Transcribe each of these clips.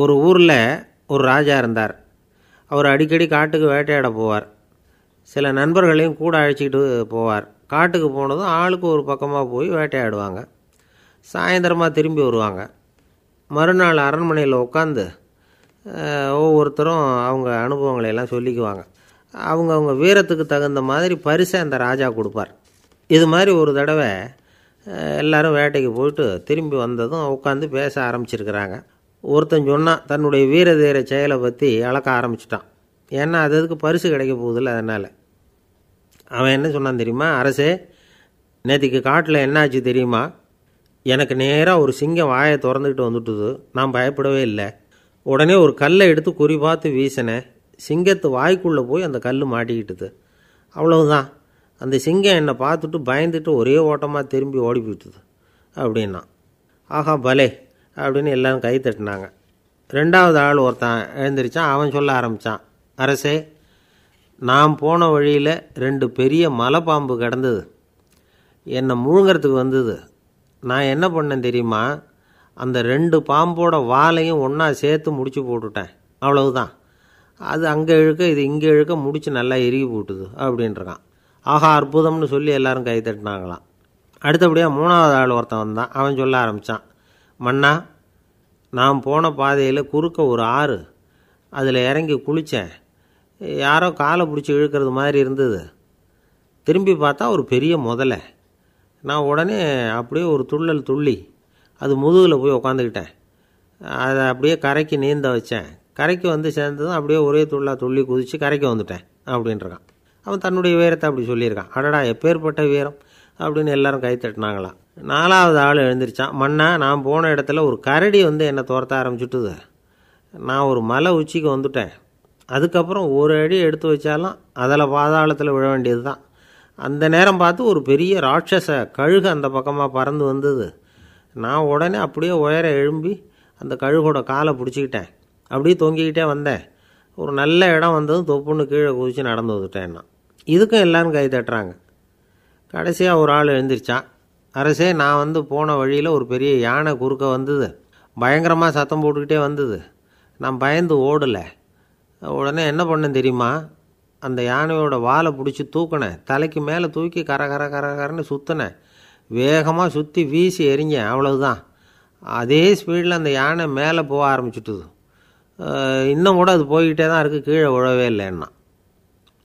ஒரு ஊரில் ஒரு ராஜா இருந்தார். அவர் அடிக்கடி காட்டுக்கு வேட்டையாட போவார். சில நண்பர்களையும் கூட அழைச்சிக்கிட்டு போவார். காட்டுக்கு போனதும் ஆளுக்கு ஒரு பக்கமாக போய் வேட்டையாடுவாங்க. சாயந்தரமாக திரும்பி வருவாங்க. மறுநாள் அரண்மனையில் உட்காந்து ஒவ்வொருத்தரும் அவங்க அனுபவங்களை எல்லாம் சொல்லிக்குவாங்க. அவங்க வீரத்துக்கு தகுந்த மாதிரி பரிசை அந்த ராஜா கொடுப்பார். இது மாதிரி ஒரு தடவை எல்லோரும் வேட்டைக்கு போயிட்டு திரும்பி வந்ததும் உட்காந்து பேச ஆரம்பிச்சிருக்கிறாங்க. ஒருத்தன் சொன்னான், தன்னுடைய வீர தீர செயலை பற்றி அளக்க ஆரம்பிச்சிட்டான். ஏன்னா அதுக்கு பரிசு கிடைக்க போகுதில்ல, அதனால். அவன் என்ன சொன்னான் தெரியுமா? அரசே, நேற்றுக்கு காட்டில் என்னாச்சு தெரியுமா? எனக்கு நேராக ஒரு சிங்கம் வாயை திறந்துக்கிட்டு வந்துட்டுது. நான் பயப்படவே இல்லை. உடனே ஒரு கல்லை எடுத்து குறி பார்த்து வீசினேன். சிங்கத்து வாய்க்குள்ளே போய் அந்த கல் மாட்டிக்கிட்டுது. அவ்வளவுதான். அந்த சிங்கம் என்னை பார்த்துட்டு பயந்துட்டு ஒரே ஓட்டமாக திரும்பி ஓடி போயிட்டுது அப்படின்னா. ஆஹா பலே அப்படின்னு எல்லோரும் கை தட்டினாங்க. ரெண்டாவது ஆள் ஒருத்தன் எழுந்திரிச்சான். அவன் சொல்ல ஆரம்பித்தான், அரசே, நான் போன வழியில் 2 பெரிய மலைப்பாம்பு கிடந்தது. என்னை முழுங்கிறதுக்கு வந்தது. நான் என்ன பண்ணேன் தெரியுமா? அந்த 2 பாம்போட வாலையும் ஒன்றா சேர்த்து முடிச்சு போட்டுட்டேன். அவ்வளவுதான். அது அங்கே இழுக்க இது இங்கே இழுக்க முடிச்சு நல்லா இறுகி போட்டுது அப்படின்றான். ஆஹா அற்புதம்னு சொல்லி எல்லாரும் கை தட்டினாங்களாம். அடுத்தபடியாக 3வது ஆள் ஒருத்தன் வந்தான். அவன் சொல்ல ஆரம்பித்தான், மன்னா, நான் போன பாதையில் குறுக்க ஒரு ஆறு. அதில் இறங்கி குளித்தேன். யாரோ காலை பிடிச்சி இழுக்கிறது மாதிரி இருந்தது. திரும்பி பார்த்தா ஒரு பெரிய முதலை. நான் உடனே அப்படியே ஒரு துள்ளல் துள்ளி அது முதுகில் போய் உக்காந்துக்கிட்டேன். அதை அப்படியே கரைக்கு நீந்த வச்சேன். கரைக்கு வந்து சேர்ந்ததும் அப்படியே ஒரே துள்ளி குதித்து கரைக்கு வந்துட்டேன் அப்படின்றான். அவன் தன்னுடைய வீரத்தை அப்படி சொல்லியிருக்கான். அடடா எப்பேற்பட்ட வீரம் அப்படின்னு எல்லாரும் கை தட்டினாங்களாம். 4வது ஆள் எழுந்திரிச்சான். மன்னா, நான் போன இடத்துல ஒரு கரடி வந்து என்னை துரத்த ஆரம்பிச்சுட்டுது. நான் ஒரு மலை உச்சிக்கு வந்துட்டேன். அதுக்கப்புறம் ஒரு அடி எடுத்து வச்சாலும் அதில் பாதாளத்தில் விழ வேண்டியது தான். அந்த நேரம் பார்த்து ஒரு பெரிய ராட்சச கழுகு அந்த பக்கமாக பறந்து வந்தது. நான் உடனே அப்படியே உயர எழும்பி அந்த கழுகோட காலை பிடிச்சிக்கிட்டேன். அப்படியே தொங்கிக்கிட்டே வந்தேன். ஒரு நல்ல இடம் வந்ததும் தொப்புன்னு கீழே குதித்து நடந்து வந்துட்டேன்னா. இதுக்கும் எல்லோரும் கை தட்டுறாங்க. கடைசியாக ஒரு ஆள் எழுந்திரிச்சான். அரசே, நான் வந்து போன வழியில் ஒரு பெரிய யானை குறுக்க வந்தது. பயங்கரமாக சத்தம் போட்டுக்கிட்டே வந்தது. நான் பயந்து ஓடலை. உடனே என்ன பண்ணேன் தெரியுமா? அந்த யானையோட வாலை பிடிச்சி தூக்கினேன். தலைக்கு மேலே தூக்கி கரன்னு சுற்றினேன். வேகமாக சுற்றி வீசி எறிஞ்சேன். அவ்வளவுதான். அதே ஸ்பீடில் அந்த யானை மேலே போக ஆரம்பிச்சுட்டுது. இன்னும் கூட அது போய்கிட்டே தான் இருக்குது, கீழே விழவே இல்லைன்னா.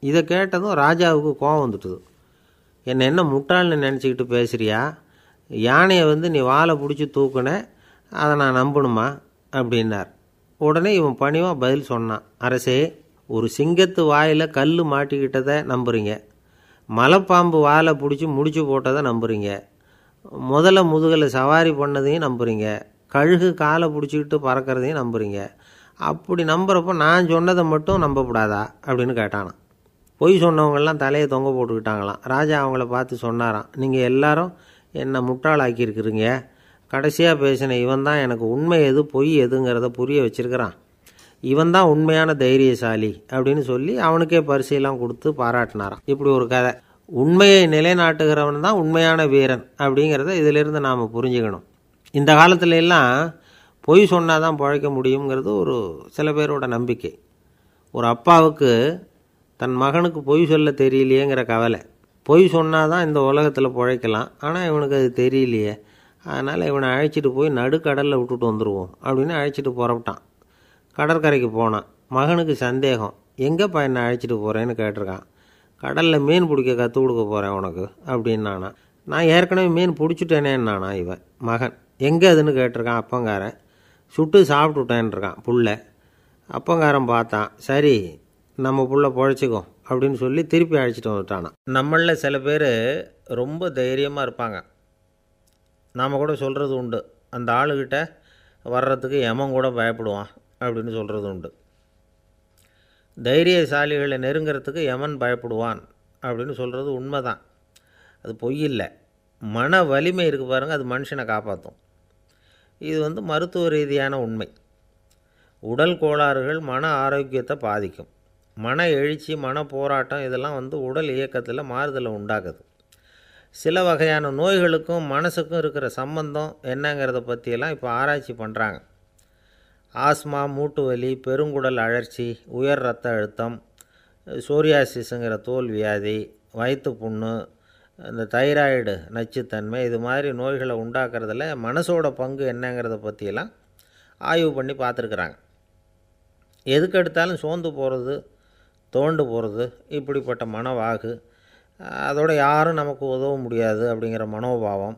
இதை கேட்டதும் ராஜாவுக்கு கோபம் வந்துட்டுது. என்னை என்ன முட்டாள்னு நினச்சிக்கிட்டு பேசுகிறியா? யானையை வந்து நீ வாலை பிடிச்சி தூக்குன, அதை நான் நம்பணுமா அப்படின்னார். உடனே இவன் பணிவாக பதில் சொன்னான். அரசே, ஒரு சிங்கத்து வாயில் கல் மாட்டிக்கிட்டதை நம்புறீங்க. மலைப்பாம்பு வாலை பிடிச்சி முடிச்சு போட்டதை நம்புறீங்க. முதல்ல முதுகில் சவாரி பண்ணதையும் நம்புறீங்க. கழுகு காலை பிடிச்சிக்கிட்டு பறக்கிறதையும் நம்புறீங்க. அப்படி நம்புறப்போ நான் சொன்னதை மட்டும் நம்பக்கூடாதா அப்படின்னு கேட்டானான். பொய் சொன்னவங்கெல்லாம் தலையை தொங்க போட்டுக்கிட்டாங்களாம். ராஜா அவங்கள பார்த்து சொன்னாராம், நீங்கள் எல்லாரும் என்னை முட்டாளாக்கியிருக்கிறீங்க. கடைசியாக பேசின இவன் தான் எனக்கு உண்மை எது பொய் எதுங்கிறத புரிய வச்சிருக்கிறான். இவன் தான் உண்மையான தைரியசாலி அப்படின்னு சொல்லி அவனுக்கே பரிசையெல்லாம் கொடுத்து பாராட்டினாராம். இப்படி ஒரு கதை. உண்மையை நிலைநாட்டுகிறவன் தான் உண்மையான வீரன் அப்படிங்கிறத இதிலிருந்து நாம் புரிஞ்சுக்கணும். இந்த காலத்துல எல்லாம் பொய் சொன்னால் தான் பிழைக்க முடியுங்கிறது ஒரு சில பேரோட நம்பிக்கை. ஒரு அப்பாவுக்கு தன் மகனுக்கு பொய் சொல்ல தெரியலையேங்கிற கவலை. பொய் சொன்னால் தான் இந்த உலகத்தில் பிழைக்கலாம், ஆனால் இவனுக்கு அது தெரியலையே, அதனால் இவனை அழைச்சிட்டு போய் நடுக்கடலில் விட்டுட்டு வந்துடுவோம் அப்படின்னு அழைச்சிட்டு புறப்பட்டான். கடற்கரைக்கு போனான். மகனுக்கு சந்தேகம், எங்கேப்பா என்னை அழைச்சிட்டு போகிறேன்னு கேட்டிருக்கான். கடலில் மீன் பிடிக்க கற்றுக் கொடுக்க போகிறேன் உனக்கு அப்படின்னானா. நான் ஏற்கனவே மீன் பிடிச்சிட்டேனேன்னானா இவன் மகன். எங்கே அதுன்னு கேட்டிருக்கான் அப்பங்காரன். சுட்டு சாப்பிட்டுட்டேன்ருக்கான் புள்ள. அப்பங்காரன் பார்த்தான், சரி நம்ம புள்ள பொழைச்சிக்கோ அப்படின்னு சொல்லி திருப்பி அழைச்சிட்டு வந்துட்டானா. நம்மளில் சில பேர் ரொம்ப தைரியமாக இருப்பாங்க. நாம் கூட சொல்கிறது உண்டு, அந்த ஆளுகிட்ட வர்றதுக்கு எமன் கூட பயப்படுவான் அப்படின்னு சொல்கிறது உண்டு. தைரியசாலிகளை நெருங்கிறதுக்கு யமன் பயப்படுவான் அப்படின்னு சொல்கிறது உண்மை தான். அது பொய் இல்லை. மன வலிமை இருக்குது பாருங்கள், அது மனுஷனை காப்பாற்றும். இது வந்து மருத்துவ ரீதியான உண்மை. உடல் கோளாறுகள் மன ஆரோக்கியத்தை பாதிக்கும். மன எழுச்சி, மன போராட்டம் இதெல்லாம் வந்து உடல் இயக்கத்தில் மாறுதலை உண்டாக்குது. சில வகையான நோய்களுக்கும் மனசுக்கும் இருக்கிற சம்பந்தம் என்னங்கிறத பற்றியெல்லாம் இப்போ ஆராய்ச்சி பண்ணுறாங்க. ஆஸ்மா, மூட்டு வலி, பெருங்குடல் அழற்சி, உயர் இரத்த அழுத்தம், சோரியாசிஸுங்கிற தோல் வியாதி, வயிற்று புண்ணு, இந்த தைராய்டு நச்சுத்தன்மை, இது மாதிரி நோய்களை உண்டாக்குறதுல மனசோட பங்கு என்னங்கிறத பற்றியெல்லாம் ஆய்வு பண்ணி பார்த்துருக்குறாங்க. எதுக்கு எடுத்தாலும் சோர்ந்து போகிறது, துவண்டு போகிறது, இப்படிப்பட்ட மனவாகு, அதோட யாரும் நமக்கு உதவ முடியாது அப்படிங்கிற மனோபாவம்,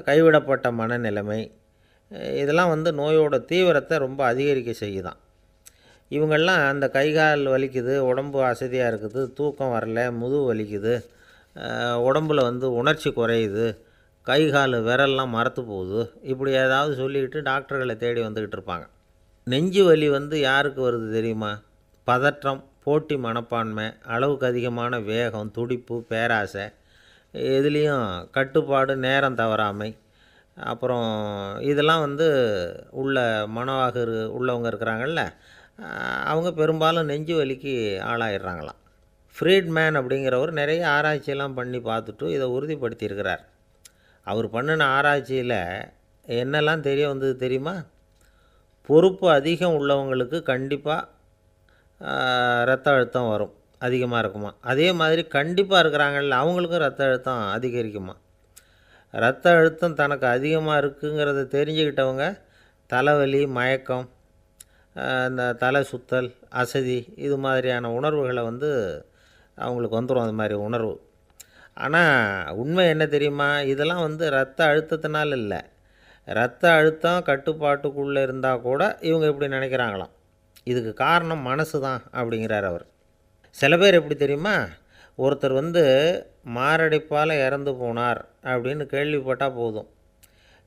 கைவிடப்பட்ட மனநிலைமை, இதெல்லாம் நோயோட தீவிரத்தை ரொம்ப அதிகரிக்க செய்யுதான். இவங்கெல்லாம் அந்த கை கால் வலிக்குது, உடம்பு அசதியாக இருக்குது, தூக்கம் வரல, முதுகு வலிக்குது, உடம்பில் உணர்ச்சி குறையுது, கை கால் விரல்லாம் மரத்து போகுது, இப்படி ஏதாவது சொல்லிக்கிட்டு டாக்டர்களை தேடி வந்துக்கிட்டு இருப்பாங்க. நெஞ்சு வலி யாருக்கு வருது தெரியுமா? பதற்றம், போட்டி மனப்பான்மை, அளவுக்கு அதிகமான வேகம், துடிப்பு, பேராசை, இதுலேயும் கட்டுப்பாடு, நேரம் தவறாமை, அப்புறம் இதெல்லாம் உள்ள மனவாக உள்ளவங்க இருக்கிறாங்கள்ல, அவங்க பெரும்பாலும் நெஞ்சு வலிக்கு ஆளாயிடுறாங்களாம். ஃப்ரீட்மேன் அப்படிங்கிறவர் நிறைய ஆராய்ச்சியெல்லாம் பண்ணி பார்த்துட்டு இதை உறுதிப்படுத்தியிருக்கிறார். அவர் பண்ணின ஆராய்ச்சியில் என்னெல்லாம் தெரிய வந்தது தெரியுமா? பொறுப்பு அதிகம் உள்ளவங்களுக்கு கண்டிப்பாக இரத்த அழுத்தம் வரும், அதிகமாக இருக்குமா. அதே மாதிரி கண்டிப்பாக இருக்கிறாங்கல்ல, அவங்களுக்கும் இரத்த அழுத்தம் அதிகரிக்குமா. இரத்த அழுத்தம் தனக்கு அதிகமாக இருக்குங்கிறத தெரிஞ்சுக்கிட்டவங்க தலைவலி, மயக்கம், இந்த தலை சுத்தல், அசதி, இது மாதிரியான உணர்வுகளை அவங்களுக்கு வந்துடும், அது மாதிரி உணர்வு. ஆனால் உண்மை என்ன தெரியுமா? இதெல்லாம் இரத்த அழுத்தத்தினால இல்லை, இரத்த அழுத்தம் கட்டுப்பாட்டுக்குள்ளே இருந்தால் கூட இவங்க இப்படி நினைக்கிறாங்களாம். இதுக்கு காரணம் மனசு தான் அப்படிங்கிறார் அவர். சில பேர் எப்படி தெரியுமா? ஒருத்தர் மாரடைப்பால் இறந்து போனார் அப்படின்னு கேள்விப்பட்டால் போதும்,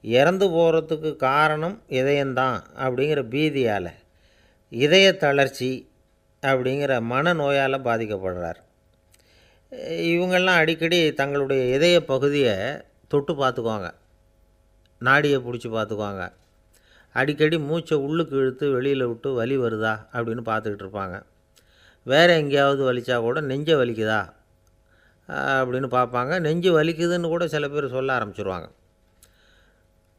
இறந்து போகிறதுக்கு காரணம் இதயம்தான் அப்படிங்கிற பீதியால், இதய தளர்ச்சி அப்படிங்கிற மனநோயால் பாதிக்கப்படுறார். இவங்கெல்லாம் அடிக்கடி தங்களுடைய இதய பகுதியை தொட்டு பார்த்துக்குவாங்க, நாடியை பிடிச்சி பார்த்துக்குவாங்க, அடிக்கடி மூச்சை உள்ளுக்கு இழுத்து வெளியில் விட்டு வலி வருதா அப்படின்னு பார்த்துக்கிட்டு இருப்பாங்க. வேறு எங்கேயாவது வலிச்சா கூட நெஞ்சை வலிக்குதா அப்படின்னு பார்ப்பாங்க. நெஞ்சு வலிக்குதுன்னு கூட சில பேர் சொல்ல ஆரம்பிச்சிருவாங்க.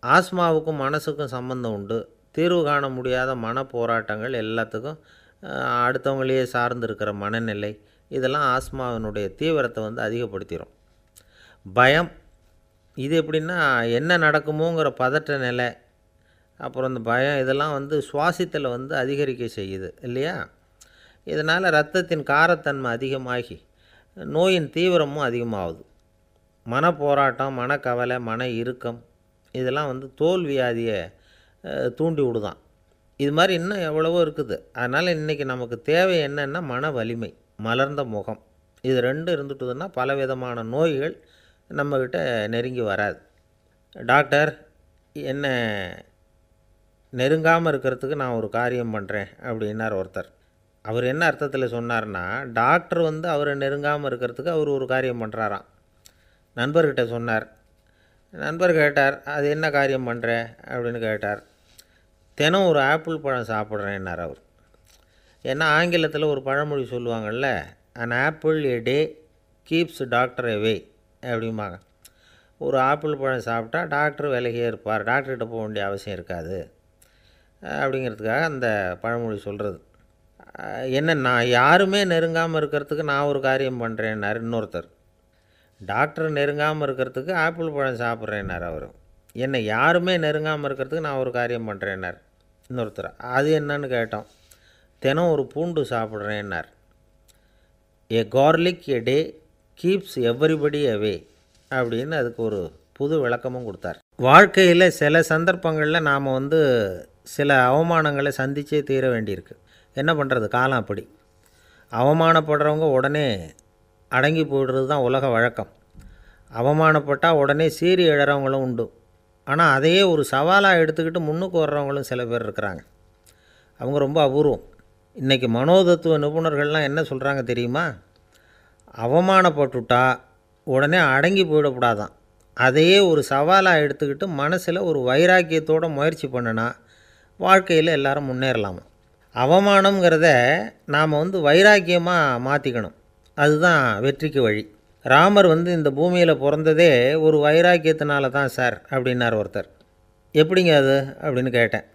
ஆஸ்மாவுக்கும் மனசுக்கும் சம்பந்தம் உண்டு. தீர்வு காண முடியாத மன போராட்டங்கள் எல்லாத்துக்கும் அடுத்தவங்களையே சார்ந்து இருக்கிற மனநிலை, இதெல்லாம் ஆஸ்மாவினுடைய தீவிரத்தை அதிகப்படுத்திடும். பயம், இது எப்படின்னா என்ன நடக்குமோங்கிற பதற்ற நிலை, அப்புறம் இந்த பயம், இதெல்லாம் சுவாசித்தலை அதிகரிக்க செய்யுது இல்லையா. இதனால் இரத்தத்தின் காரத்தன்மை அதிகமாகி நோயின் தீவிரமும் அதிகமாகுது. மனப்போராட்டம், மனக்கவலை, மன இறுக்கம், இதெல்லாம் தோல் வியாதியை தூண்டி விடுதான். இது மாதிரி இன்னும் எவ்வளவோ இருக்குது. அதனால் இன்றைக்கி நமக்கு தேவை என்னென்னா மன வலிமை, மலர்ந்த முகம், இது ரெண்டும் இருந்துட்டுதுன்னா பலவிதமான நோய்கள் நம்மக்கிட்ட நெருங்கி வராது. டாக்டர் என்ன நெருங்காமல் இருக்கிறதுக்கு நான் ஒரு காரியம் பண்ணுறேன் அப்படின்னார் ஒருத்தர். அவர் என்ன அர்த்தத்தில் சொன்னார்னா, டாக்டர் அவரை நெருங்காமல் இருக்கிறதுக்கு அவர் ஒரு காரியம் பண்ணுறாராம். நண்பர்கிட்ட சொன்னார். நண்பர் கேட்டார், அது என்ன காரியம் பண்ணுற அப்படின்னு கேட்டார். தினம் ஒரு ஆப்பிள் பழம் சாப்பிட்றேன்னார் அவர். ஏன்னா ஆங்கிலத்தில் ஒரு பழமொழி சொல்லுவாங்கள்ல, an apple a day keeps doctor away அப்படிம்பாங்க. ஒரு ஆப்பிள் பழம் சாப்பிட்டா டாக்டர் விலகியே இருப்பார், டாக்டர்கிட்ட போக வேண்டிய அவசியம் இருக்காது அப்படிங்கிறதுக்காக அந்த பழமொழி சொல்கிறது. என்ன, நான் யாருமே நெருங்காமல் இருக்கிறதுக்கு நான் ஒரு காரியம் பண்ணுறேன்னார் இன்னொருத்தர். டாக்டர் நெருங்காமல் இருக்கிறதுக்கு ஆப்பிள் பழம் சாப்பிட்றேன்னார் அவர். என்னை யாருமே நெருங்காமல் இருக்கிறதுக்கு நான் ஒரு காரியம் பண்ணுறேன்னார் இன்னொருத்தர். அது என்னன்னு கேட்டோம். தினம் ஒரு பூண்டு சாப்பிட்றேன்னார். ஏ கார்லிக் எ டே கீப்ஸ் எவ்ரிபடி அவே அப்படின்னு அதுக்கு ஒரு புது விளக்கமும் கொடுத்தார். வாழ்க்கையில் சில சந்தர்ப்பங்களில் நாம் சில அவமானங்களை சந்தித்தே தீர வேண்டியிருக்கு. என்ன பண்ணுறது, காலம் அப்படி. அவமானப்படுறவங்க உடனே அடங்கி போய்டுறது தான் உலக வழக்கம். அவமானப்பட்டால் உடனே சீறி எழறவங்களும் உண்டு. ஆனால் அதையே ஒரு சவாலாக எடுத்துக்கிட்டு முன்னுக்கு வர்றவங்களும் சில பேர் இருக்கிறாங்க. அவங்க ரொம்ப அபூர்வம். இன்றைக்கி மனோதத்துவ நிபுணர்கள்லாம் என்ன சொல்கிறாங்க தெரியுமா? அவமானப்பட்டுட்டா உடனே அடங்கி போயிடக்கூடாதான், அதையே ஒரு சவாலாக எடுத்துக்கிட்டு மனசில் ஒரு வைராக்கியத்தோடு முயற்சி பண்ணினா வாழ்க்கையில் எல்லோரும் முன்னேறலாமா. அவமானங்கிறத நாம் வைராக்கியமாக மாற்றிக்கணும், அதுதான் வெற்றிக்கு வழி. ராமர் இந்த பூமியில் பிறந்ததே ஒரு வைராக்கியத்தினால தான் சார் அப்படின்னார் ஒருத்தர். எப்படிங்க அது அப்படின்னு கேட்டேன்.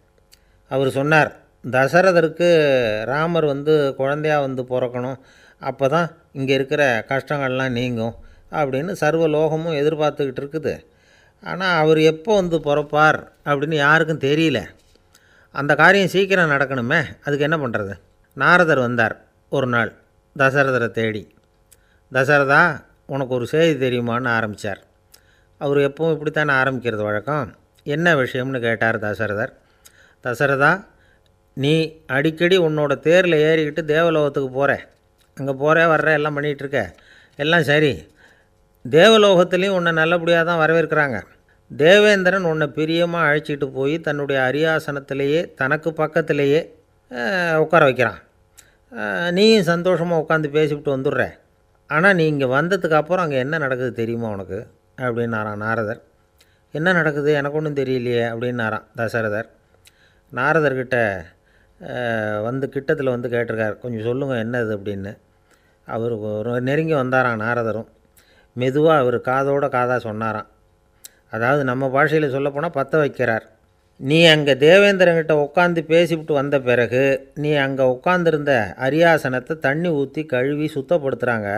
அவர் சொன்னார், தசரதருக்கு ராமர் குழந்தையாக பிறக்கணும், அப்போ தான் இங்கே இருக்கிற கஷ்டங்கள்லாம் நீங்கும் அப்படின்னு சர்வ லோகமும் எதிர்பார்த்துக்கிட்டு இருக்குது. ஆனால் அவர் எப்போ பிறப்பார் அப்படின்னு யாருக்கும் தெரியல. அந்த காரியம் சீக்கிரம் நடக்கணுமே, அதுக்கு என்ன பண்ணுறது? நாரதர் வந்தார் ஒரு நாள் தசரதரை தேடி. தசரதா, உனக்கு ஒரு செய்தி தெரியுமான்னு ஆரம்பித்தார். அவர் எப்பவும் இப்படித்தானே ஆரம்பிக்கிறது வழக்கம். என்ன விஷயம்னு கேட்டார் தசரதர். தசரதா, நீ அடிக்கடி உன்னோட தேரில் ஏறிக்கிட்டு தேவலோகத்துக்கு போகிற, அங்கே போகிற வர்ற எல்லாம் பண்ணிகிட்ருக்க, எல்லாம் சரி. தேவலோகத்துலேயும் உன்னை நல்லபடியாக தான் வரவேற்கிறாங்க. தேவேந்திரன் உன்னை பிரியமாக அழைச்சிட்டு போய் தன்னுடைய அரியாசனத்திலேயே தனக்கு பக்கத்திலேயே உட்கார வைக்கிறான். நீயும் சந்தோஷமாக உட்காந்து பேசிவிட்டு வந்துடுற. ஆனால் நீ இங்கே வந்ததுக்கு அப்புறம் அங்கே என்ன நடக்குது தெரியுமா உனக்கு அப்படின்னாரான் நாரதர். என்ன நடக்குது எனக்கு ஒன்றும் தெரியலையே அப்படின்னாரான் தசரதர். நாரதர்கிட்ட கிட்டத்தில் கேட்டிருக்கார், கொஞ்சம் சொல்லுங்கள் என்னது அப்படின்னு. அவர் நெருங்கி வந்தாரான் நாரதரும். மெதுவாக அவர் காதோட காதாக சொன்னாராம். அதாவது நம்ம பாஷையில் சொல்லப்போனால் பற்ற வைக்கிறார். நீ அங்கே தேவேந்திரங்கிட்ட உட்காந்து பேசிவிட்டு வந்த பிறகு நீ அங்கே உட்காந்துருந்த அரியாசனத்தை தண்ணி ஊற்றி கழுவி சுத்தப்படுத்துகிறாங்க.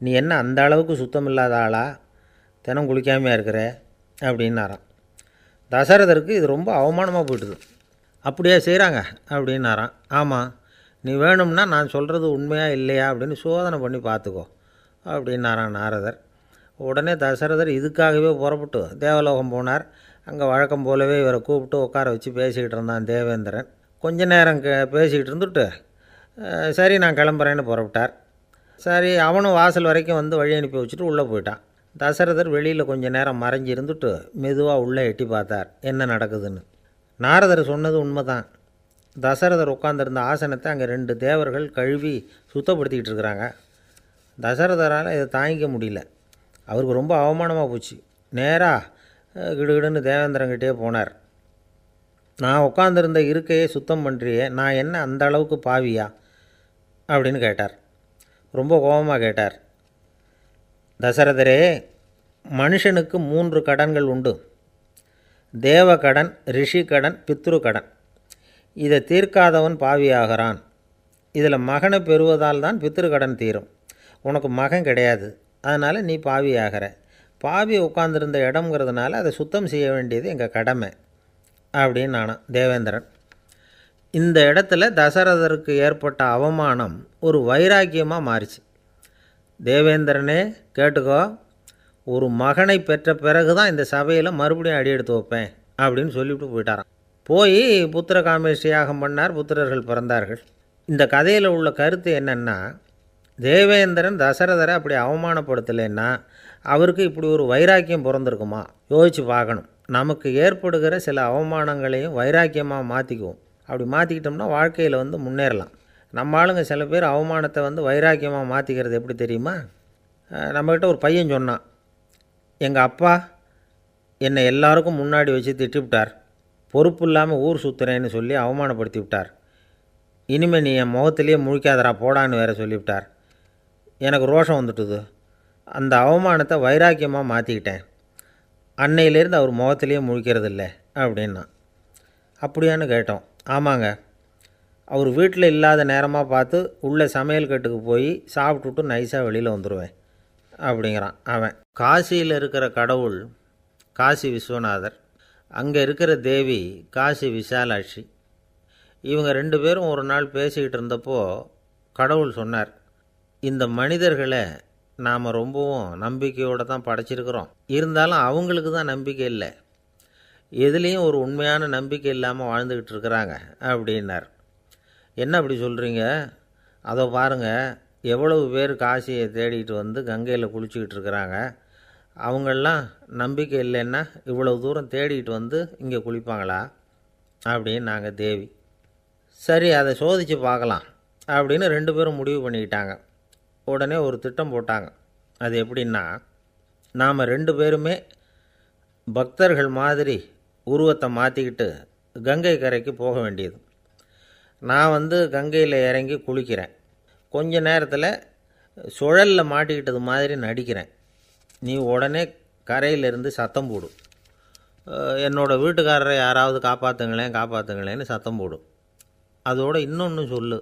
நீ என்ன அந்த அளவுக்கு சுத்தம் இல்லாத ஆளா? தினம் குளிக்காமையாக இருக்கிற அப்படின்னாராம். தசரதருக்கு இது ரொம்ப அவமானமாக போயிட்டுது. அப்படியே செய்கிறாங்க அப்படின்னாராம். ஆமாம், நீ வேணும்னா நான் சொல்கிறது உண்மையாக இல்லையா அப்படின்னு சோதனை பண்ணி பார்த்துக்கோ அப்படின்னாரான் நாரதர். உடனே தசரதர் இதுக்காகவே புறப்பட்டு தேவலோகம் போனார். அங்கே வழக்கம் போலவே இவரை கூப்பிட்டு உட்கார வச்சு பேசிக்கிட்டு இருந்தான் தேவேந்திரன். கொஞ்ச நேரம் பேசிக்கிட்டு இருந்துட்டு சரி நான் கிளம்புறேன்னு புறப்பட்டார். சரி, அவனும் வாசல் வரைக்கும் வழி அனுப்பி வச்சுட்டு உள்ளே போயிட்டான். தசரதர் வெளியில் கொஞ்சம் நேரம் மறைஞ்சி இருந்துட்டு மெதுவாக உள்ளே எட்டி பார்த்தார் என்ன நடக்குதுன்னு. நாரதர் சொன்னது உண்மை தான். தசரதர் உட்காந்துருந்த ஆசனத்தை அங்கே 2 தேவர்கள் கழுவி சுத்தப்படுத்திக்கிட்டு இருக்கிறாங்க. தசரதரால் இதை தாங்கிக்க முடியல. அவருக்கு ரொம்ப அவமானமாக போச்சு. நேராக கிடுகிடுன்னு தேவேந்திரங்கிட்டே போனார். நான் உட்காந்துருந்த இருக்கையே சுத்தம் பண்ணுறியே, நான் என்ன அந்த அளவுக்கு பாவியா அப்படின்னு கேட்டார். ரொம்ப கோபமாக கேட்டார். தசரதரே, மனுஷனுக்கு 3 கடன்கள் உண்டு. தேவ கடன், ரிஷி கடன், பித்ரு கடன். இதை தீர்க்காதவன் பாவியாகிறான். இதில் மகனை பெறுவதால் தான் பித்ரு கடன் தீரும். உனக்கு மகன் கிடையாது, அதனால் நீ பாவியாகிற. பாவி உட்காந்துருந்த இடம்ங்கிறதுனால அதை சுத்தம் செய்ய வேண்டியது எங்கள் கடமை அப்படின்னு நானான் தேவேந்திரன். இந்த இடத்துல தசரதருக்கு ஏற்பட்ட அவமானம் ஒரு வைராக்கியமாக மாறிச்சு. தேவேந்திரனே கேட்டுக்கோ, ஒரு மகனை பெற்ற பிறகு தான் இந்த சபையில் மறுபடியும் அடி எடுத்து வைப்பேன் அப்படின்னு சொல்லிவிட்டு போயிட்டாரான். போய் புத்திர காமேஷ்டி யாகம் பண்ணார். புத்திரர்கள் பிறந்தார்கள். இந்த கதையில் உள்ள கருத்து என்னென்னா, தேவேந்திரன் தசரதரை அப்படி அவமானப்படுத்தலைன்னா அவருக்கு இப்படி ஒரு வைராக்கியம் பிறந்திருக்குமா? யோசித்து பார்க்கணும். நமக்கு ஏற்படுகிற சில அவமானங்களையும் வைராக்கியமாக மாற்றிக்குவோம். அப்படி மாற்றிக்கிட்டோம்னா வாழ்க்கையில் முன்னேறலாம். நம்ம ஆளுங்க சில பேர் அவமானத்தை வைராக்கியமாக மாற்றிக்கிறது எப்படி தெரியுமா? நம்மக்கிட்ட ஒரு பையன் சொன்னான், எங்கள் அப்பா என்னை எல்லாருக்கும் முன்னாடி வச்சு திட்டிவிட்டார், பொறுப்பு இல்லாமல் ஊர் சுற்றுறேன்னு சொல்லி அவமானப்படுத்தி விட்டார். இனிமேல் நீ என் முகத்திலேயே முழிக்காதரா போடான்னு வேறு சொல்லிவிட்டார். எனக்கு ரோஷம் வந்துட்டுது. அந்த அவமானத்தை வைராக்கியமாக மாற்றிக்கிட்டேன். அன்னையிலேருந்து அவர் முகத்திலேயே முழிக்கிறதில்ல அப்படின்னா. அப்படியான்னு கேட்டோம். ஆமாங்க, அவர் வீட்டில் இல்லாத நேரமாக பார்த்து உள்ளே சமையல் கட்டுக்கு போய் சாப்பிட்டுட்டு நைஸாக வெளியில் வந்துடுவேன் அப்படிங்கிறான் அவன். காசியில் இருக்கிற கடவுள் காசி விஸ்வநாதர், அங்கே இருக்கிற தேவி காசி விசாலாட்சி. இவங்க 2 பேரும் ஒரு நாள் பேசிக்கிட்டு இருந்தப்போ கடவுள் சொன்னார், இந்த மனிதர்களை நாம் ரொம்பவும் நம்பிக்கையோடு தான் படைச்சிருக்கிறோம். இருந்தாலும் அவங்களுக்கு தான் நம்பிக்கை இல்லை, எதுலேயும் ஒரு உண்மையான நம்பிக்கை இல்லாமல் வாழ்ந்துக்கிட்டு இருக்கிறாங்க அப்படின்னார். என்ன அப்படி சொல்கிறீங்க? அதை பாருங்கள், எவ்வளவு பேர் காசியை தேடிட்டு கங்கையில் குளிச்சுக்கிட்டு இருக்கிறாங்க. அவங்களெலாம் நம்பிக்கை இல்லைன்னா இவ்வளவு தூரம் தேடிட்டு இங்கே குளிப்பாங்களா அப்படின்னு நாங்கள் தேவி. சரி, அதை சோதித்து பார்க்கலாம் அப்படின்னு 2 பேரும் முடிவு பண்ணிக்கிட்டாங்க. உடனே ஒரு திட்டம் போட்டாங்க. அது எப்படின்னா, நாம் 2 பேருமே பக்தர்கள் மாதிரி உருவத்தை மாற்றிக்கிட்டு கங்கை கரைக்கு போக வேண்டியது. நான் கங்கையில் இறங்கி குளிக்கிறேன். கொஞ்ச நேரத்தில் சுழலில் மாட்டிக்கிட்டது மாதிரி நடிக்கிறேன். நீ உடனே கரையிலிருந்து சத்தம் போடும். என்னோடய வீட்டுக்காரரை யாராவது காப்பாற்றுங்களேன் காப்பாற்றுங்களேன்னு சத்தம் போடும். அதோடு இன்னொன்று சொல்லு,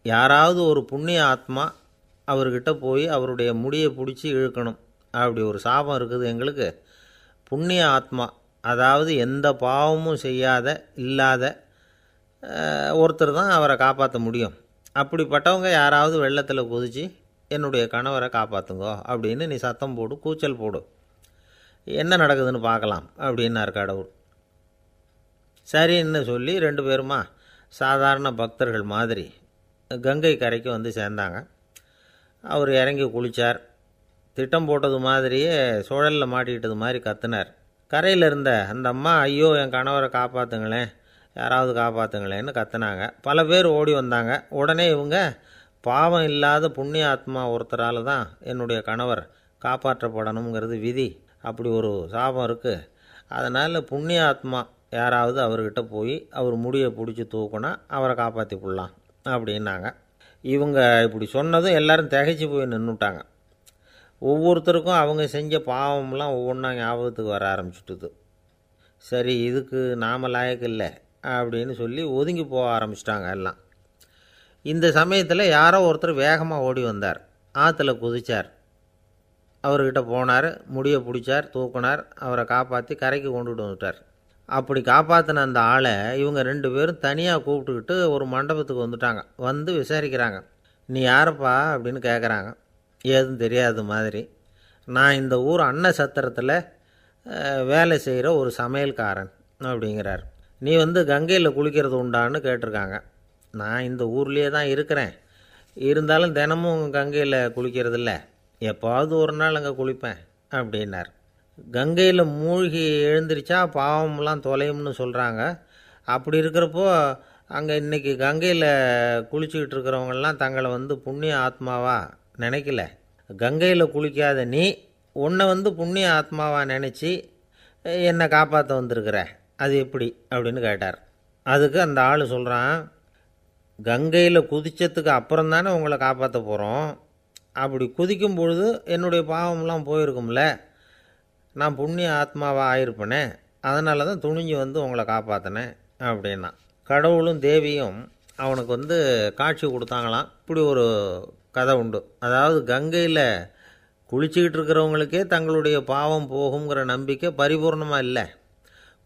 யாராவது ஒரு புண்ணிய ஆத்மா அவர்கிட்ட போய் அவருடைய முடியை பிடிச்சி இழுக்கணும். அப்படி ஒரு சாபம் இருக்குது எங்களுக்கு. புண்ணிய ஆத்மா, அதாவது எந்த பாவமும் செய்யாத இல்லாத ஒருத்தர் தான் அவரை காப்பாற்ற முடியும். அப்படிப்பட்டவங்க யாராவது வெள்ளத்தில் குதித்து என்னுடைய கணவரை காப்பாற்றுங்கோ அப்படின்னு நீ சத்தம் போடு, கூச்சல் போடு, என்ன நடக்குதுன்னு பார்க்கலாம் அப்படின்னார் கடவுள். சரின்னு சொல்லி 2 பேருமா சாதாரண பக்தர்கள் மாதிரி கங்கை கரைக்கு வந்து சேர்ந்தாங்க. அவர் இறங்கி குளித்தார். திட்டம் போட்டது மாதிரியே சுழலில் மாட்டிக்கிட்டது மாதிரி கத்துனார். கரையில் இருந்த அந்த அம்மா, ஐயோ என் கணவரை காப்பாற்றுங்களேன், யாராவது காப்பாற்றுங்களேன்னு கத்துனாங்க. பல பேர் ஓடி வந்தாங்க. உடனே இவங்க, பாவம் இல்லாத புண்ணிய ஆத்மா ஒருத்தரால் தான் என்னுடைய கணவர் காப்பாற்றப்படணுங்கிறது விதி, அப்படி ஒரு சாபம் இருக்குது, அதனால் புண்ணிய ஆத்மா யாராவது அவர்கிட்ட போய் அவர் முடியை பிடிச்சி தூக்குனா அவரை காப்பாற்றி போடலாம் அப்படின்னாங்க. இவங்க இப்படி சொன்னதும் எல்லோரும் திகைச்சு போய் நின்றுட்டாங்க. ஒவ்வொருத்தருக்கும் அவங்க செஞ்ச பாவம்லாம் ஒவ்வொன்றா ஞாபகத்துக்கு வர ஆரம்பிச்சுட்டுது. சரி, இதுக்கு நாம் லாயக்கு இல்லை அப்படின்னு சொல்லி ஒதுங்கி போக ஆரம்பிச்சிட்டாங்க எல்லாம். இந்த சமயத்தில் யாரோ ஒருத்தர் வேகமாக ஓடி வந்தார். ஆற்றுல குதித்தார். அவர்கிட்ட போனார், முடியை பிடிச்சார், தூக்குனார், அவரை காப்பாற்றி கரைக்கு கொண்டுட்டு வந்துட்டார். அப்படி காப்பாற்றின அந்த ஆளை இவங்க 2 பேரும் தனியாக கூப்பிட்டுக்கிட்டு ஒரு மண்டபத்துக்கு வந்துட்டாங்க. வந்து விசாரிக்கிறாங்க. நீ யாரப்பா அப்படின்னு கேட்குறாங்க. ஏதும் தெரியாத மாதிரி. நான் இந்த ஊர் அன்ன சத்திரத்தில் வேலை செய்கிற ஒரு சமையல்காரன் அப்படிங்கிறார். நீ வந்து கங்கையில் குளிக்கிறது உண்டான்னு கேட்டிருக்காங்க. நான் இந்த ஊர்லேயே தான் இருக்கிறேன், இருந்தாலும் தினமும் கங்கையில் குளிக்கிறதில்ல, எப்போவாவது ஒரு நாள் அங்கே குளிப்பேன் அப்படின்னார். கங்கையில் மூழ்கி எழுந்திரிச்சா பாவம்லாம் தொலையும்னு சொல்கிறாங்க. அப்படி இருக்கிறப்போ அங்கே இன்றைக்கி கங்கையில் குளிச்சுக்கிட்டு இருக்கிறவங்கெல்லாம் தங்களை வந்து புண்ணிய ஆத்மாவா நினைக்கல. கங்கையில் குளிக்காத நீ உன்னை வந்து புண்ணிய ஆத்மாவா நினச்சி என்னை காப்பாற்ற வந்திருக்கிற, அது எப்படி அப்படின்னு கேட்டார். அதுக்கு அந்த ஆள் சொல்கிறான், கங்கையில் குதித்ததுக்கு அப்புறம் தானே உங்களை காப்பாற்ற போகிறோம். அப்படி குதிக்கும் பொழுது என்னுடைய பாவம்லாம் போயிருக்கும்ல, நான் புண்ணிய ஆத்மாவாக ஆயிருப்பேனே, அதனால தான் துணிஞ்சு வந்து உங்களை காப்பாற்றினேன் அப்படின்னா. கடவுளும் தேவியும் அவனுக்கு வந்து காட்சி கொடுத்தாங்களாம். இப்படி ஒரு கதை உண்டு. அதாவது கங்கையில் குளிச்சுக்கிட்டு இருக்கிறவங்களுக்கே தங்களுடைய பாவம் போகுங்கிற நம்பிக்கை பரிபூர்ணமாக இல்லை.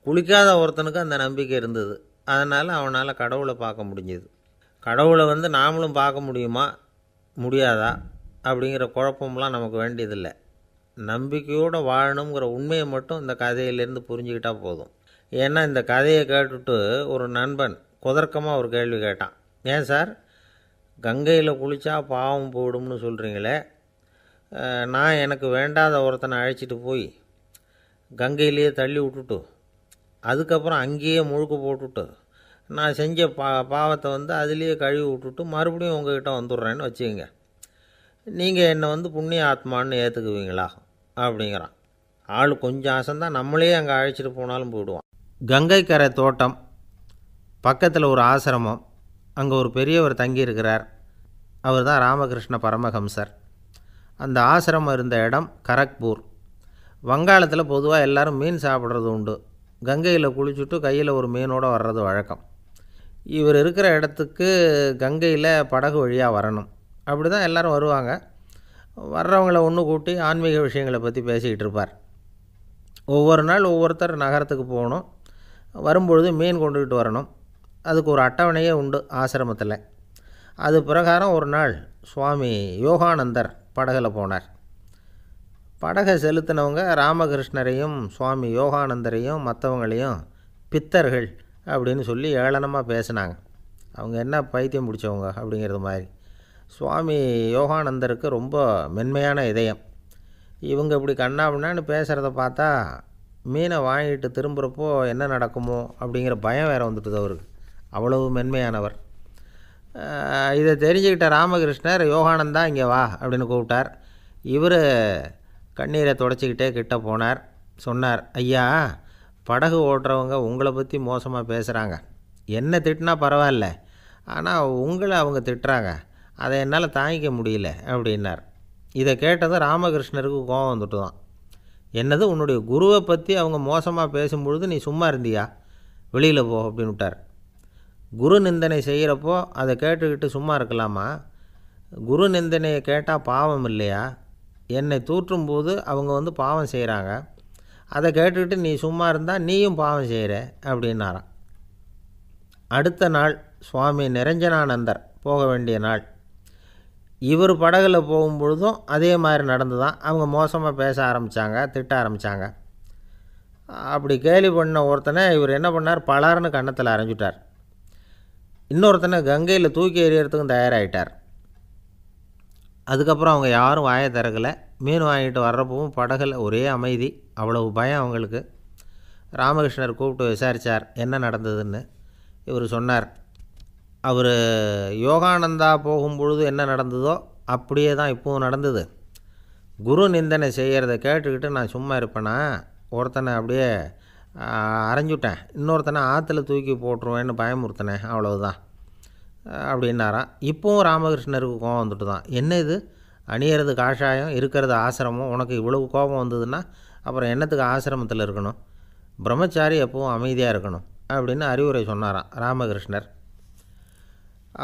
குளிக்காத ஒருத்தனுக்கு அந்த நம்பிக்கை இருந்தது. அதனால் அவனால் கடவுளை பார்க்க முடிஞ்சுது. கடவுளை வந்து நாமளும் பார்க்க முடியுமா முடியாதா அப்படிங்கிற குழப்பம்லாம் நமக்கு வேண்டியதில்லை. நம்பிக்கையோடு வாழணுங்கிற உண்மையை மட்டும் இந்த கதையிலேருந்து புரிஞ்சுக்கிட்டால் போதும். ஏன்னா இந்த கதையை கேட்டுட்டு ஒரு நண்பன் குதர்க்கமாக ஒரு கேள்வி கேட்டான். ஏன் சார், கங்கையில் குளித்தா பாவம் போயிடும்னு சொல்கிறீங்களே, நான் எனக்கு வேண்டாத ஒருத்தனை அழைச்சிட்டு போய் கங்கையிலேயே தள்ளி விட்டுட்டு அதுக்கப்புறம் அங்கேயே முழுக்க போட்டுட்டு நான் செஞ்ச பாவத்தை வந்து அதுலேயே கழுவி விட்டுட்டு மறுபடியும் உங்ககிட்ட வந்துடுறேன்னு வச்சுக்கோங்க, நீங்கள் என்னை வந்து புண்ணிய ஆத்மான்னு ஏற்றுக்குவீங்களா அப்படிங்கிறான். ஆள் கொஞ்சம் ஆசைந்தான், நம்மளே அங்கே அழைச்சிட்டு போனாலும் போயிடுவான். கங்கை கரை தோட்டம் பக்கத்தில் ஒரு ஆசிரமம், அங்கே ஒரு பெரியவர் தங்கியிருக்கிறார். அவர் தான் ராமகிருஷ்ண பரமஹம்சர். அந்த ஆசிரமம் இருந்த இடம் கரக்பூர். வங்காளத்தில் பொதுவாக எல்லோரும் மீன் சாப்பிட்றது உண்டு. கங்கையில் குளிச்சுட்டு கையில் ஒரு மீனோடு வர்றது வழக்கம். இவர் இருக்கிற இடத்துக்கு கங்கையில் படகு வழியாக வரணும். அப்படி தான் எல்லோரும் வருவாங்க. வர்றவங்கள ஒன்று கூட்டி ஆன்மீக விஷயங்களை பற்றி பேசிக்கிட்டு இருப்பார். ஒவ்வொரு நாள் ஒவ்வொருத்தர் நகரத்துக்கு போகணும், வரும்பொழுது மீன் கொண்டுக்கிட்டு வரணும். அதுக்கு ஒரு அட்டவணையே உண்டு ஆசிரமத்தில். அது பிரகாரம் ஒரு நாள் சுவாமி யோகானந்தர் படகில் போனார். படகை செலுத்தினவங்க ராமகிருஷ்ணரையும் சுவாமி யோகானந்தரையும் மற்றவங்களையும் பித்தர்கள் அப்படின்னு சொல்லி ஏளனமாக பேசினாங்க. அவங்க என்ன பைத்தியம் பிடிச்சவங்க அப்படிங்கிறது மாதிரி. சுவாமி யோகானந்தருக்கு ரொம்ப மென்மையான இதயம். இவங்க இப்படி கண்ணாபின்னான்னு பேசுகிறத பார்த்தா மீனை வாங்கிட்டு திரும்புகிறப்போ என்ன நடக்குமோ அப்படிங்கிற பயம் வேறு வந்துட்டுது அவருக்கு. அவ்வளவு மென்மையானவர். இதை தெரிஞ்சுக்கிட்ட ராமகிருஷ்ணர், யோகானந்தா இங்கே வா அப்படின்னு கூப்பிட்டார். இவர் கண்ணீரை தொடச்சிக்கிட்டே கிட்ட போனார். சொன்னார், ஐயா, படகு ஓட்டுறவங்க உங்களை பற்றி மோசமாக பேசுகிறாங்க. என்ன திட்டினா பரவாயில்ல, ஆனால் உங்களை அவங்க திட்டுறாங்க, அதை என்னால் தாங்கிக்க முடியல அப்படின்னார். இதை கேட்டதும் ராமகிருஷ்ணருக்கு கோபம் வந்துட்டு தான். என்னது உன்னுடைய குருவை பற்றி அவங்க மோசமாக பேசும்பொழுது நீ சும்மா இருந்தியா? வெளியில் போ அப்படின்னு விட்டார். குரு நிந்தனை செய்கிறப்போ அதை கேட்டுக்கிட்டு சும்மா இருக்கலாமா? குரு நிந்தனையை கேட்டால் பாவம் இல்லையா? என்னை தூற்றும்போது அவங்க வந்து பாவம் செய்கிறாங்க, அதை கேட்டுக்கிட்டு நீ சும்மா இருந்தால் நீயும் பாவம் செய்கிற அப்படின்னாராம். அடுத்த நாள் சுவாமி நிரஞ்சனானந்தர் போக வேண்டிய நாள். இவர் படகுல போகும்பொழுதும் அதே மாதிரி நடந்து தான். அவங்க மோசமாக பேச ஆரம்பித்தாங்க, திட்ட ஆரம்பித்தாங்க. அப்படி கேலி பண்ண ஒருத்தனை இவர் என்ன பண்ணார், பலார்னு கன்னத்தில் அரைஞ்சிட்டார். இன்னொருத்தனை கங்கையில் தூக்கி எறியறதுக்கும் தயாராகிட்டார். அதுக்கப்புறம் அவங்க யாரும் வாயை திறக்கலை. மீன் வாங்கிட்டு வர்றப்பவும் படகுல ஒரே அமைதி. அவ்வளவு பயம் அவங்களுக்கு. ராமகிருஷ்ணர் கூப்பிட்டு விசாரித்தார் என்ன நடந்ததுன்னு. இவர் சொன்னார், அவர் யோகானந்தா போகும்பொழுது என்ன நடந்ததோ அப்படியே தான் இப்போவும் நடந்தது. குரு நிந்தனை செய்கிறத கேட்டுக்கிட்டு நான் சும்மா இருப்பேனா? ஒருத்தனை அப்படியே அரைஞ்சுட்டேன், இன்னொருத்தனை ஆற்றுல தூக்கி போட்டுருவேன்னு பயமுறுத்தினேன், அவ்வளவுதான் அப்படின்னாராம். இப்போவும் ராமகிருஷ்ணருக்கு கோபம் வந்துட்டு தான். என்ன இது, அணியறது காஷாயம், இருக்கிறது ஆசிரமம், உனக்கு இவ்வளவு கோபம் வந்ததுன்னா அப்புறம் என்னத்துக்கு ஆசிரமத்தில் இருக்கணும்? பிரம்மச்சாரி எப்பவும் அமைதியாக இருக்கணும் அப்படின்னு அறிவுரை சொன்னாராம் ராமகிருஷ்ணர்.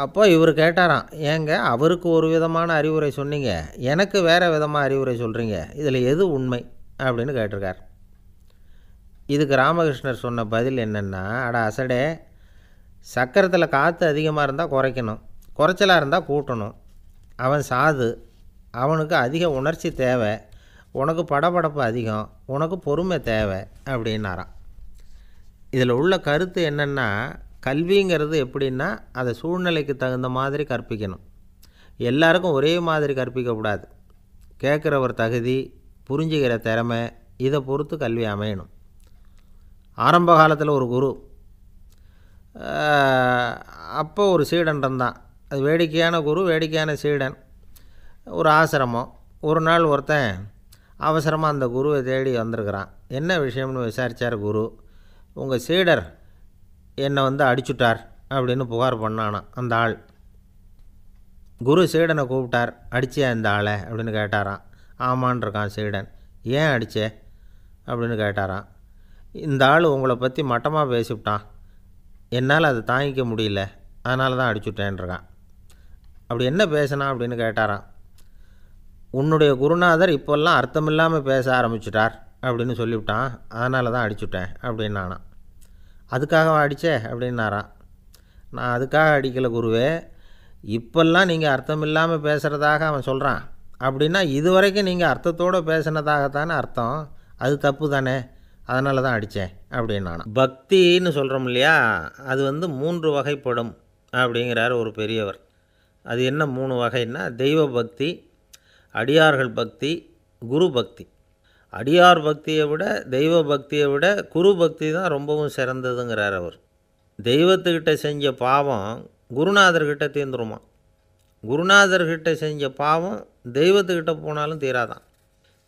அப்போ இவர் கேட்டாராம், ஏங்க அவருக்கு ஒரு விதமான அறிவுரை சொன்னீங்க, எனக்கு வேறு விதமாக அறிவுரை சொல்கிறீங்க, இதில் எது உண்மை அப்படின்னு கேட்டிருக்கார். இதுக்கு ராமகிருஷ்ணர் சொன்ன பதில் என்னென்னா, அட அசடே, சக்கரத்தில் காற்று அதிகமாக இருந்தால் குறைக்கணும், குறைச்சலாக இருந்தால் கூட்டணும். அவன் சாது, அவனுக்கு அதிக உணர்ச்சி தேவை, உனக்கு படபடப்பு அதிகம், உனக்கு பொறுமை தேவை அப்படின்னாராம். இதில் உள்ள கருத்து என்னென்னா, கல்விங்கிறது எப்படின்னா அதை சூழ்நிலைக்கு தகுந்த மாதிரி கற்பிக்கணும். எல்லாருக்கும் ஒரே மாதிரி கற்பிக்கக்கூடாது. கேட்குறவர் தகுதி, புரிஞ்சுக்கிற திறமை, இதை பொறுத்து கல்வி அமையணும். ஆரம்ப காலத்தில் ஒரு குரு, அப்போ ஒரு சீடன் இருந்தான். அது வேடிக்கையான குரு, வேடிக்கையான சீடன். ஒரு ஆசிரமம். ஒரு நாள் ஒருத்தன் அவசரமாக அந்த குருவை தேடி வந்திருக்கிறான். என்ன விஷயம்னு விசாரித்தார் குரு. உங்கள் சீடர் என்னை வந்து அடிச்சுட்டார் அப்படின்னு புகார் பண்ணானான் அந்த ஆள். குரு சீடனை கூப்பிட்டார். அடிச்சியா இந்த ஆளை அப்படின்னு கேட்டாரான். ஆமான் இருக்கான் சீடன். ஏன் அடித்தே அப்படின்னு கேட்டாரான். இந்த ஆள் உங்களை பற்றி மட்டமாக பேசிவிட்டான், என்னால் அதை தாங்கிக்க முடியல, அதனால தான் அடிச்சுட்டேன்ருக்கான். அப்படி என்ன பேசினான் அப்படின்னு கேட்டாரான். உன்னுடைய குருநாதர் இப்போல்லாம் அர்த்தமில்லாமல் பேச ஆரம்பிச்சிட்டார் அப்படின்னு சொல்லிவிட்டான், அதனால தான் அடிச்சுட்டேன் அப்படின்னானான். அதுக்காக அடித்தே அப்படின்னாரான். நான் அதுக்காக அடிக்கலை குருவே, இப்போல்லாம் நீங்கள் அர்த்தமில்லாமல் பேசுகிறதாக அவன் சொல்கிறான், அப்படின்னா இது வரைக்கும் நீங்கள் அர்த்தத்தோடு பேசினதாகத்தானே அர்த்தம், அது தப்பு தானே, அதனால தான் அடித்தேன் அப்படின்னானா. பக்தின்னு சொல்கிறோம் இல்லையா, அது வந்து 3 வகைப்படும் அப்படிங்கிறார் ஒரு பெரியவர். அது என்ன 3 வகைன்னா, தெய்வ பக்தி, அடியார்கள் பக்தி, குரு பக்தி. அடியார் பக்தியை விட தெய்வ பக்தியை விட குரு பக்தி தான் ரொம்பவும் சிறந்ததுங்கிறார் அவர். தெய்வத்துக்கிட்ட செஞ்ச பாவம் குருநாதர்கிட்ட தீர்ந்துருமா, குருநாதர்கிட்ட செஞ்ச பாவம் தெய்வத்துக்கிட்ட போனாலும் தீராதான்.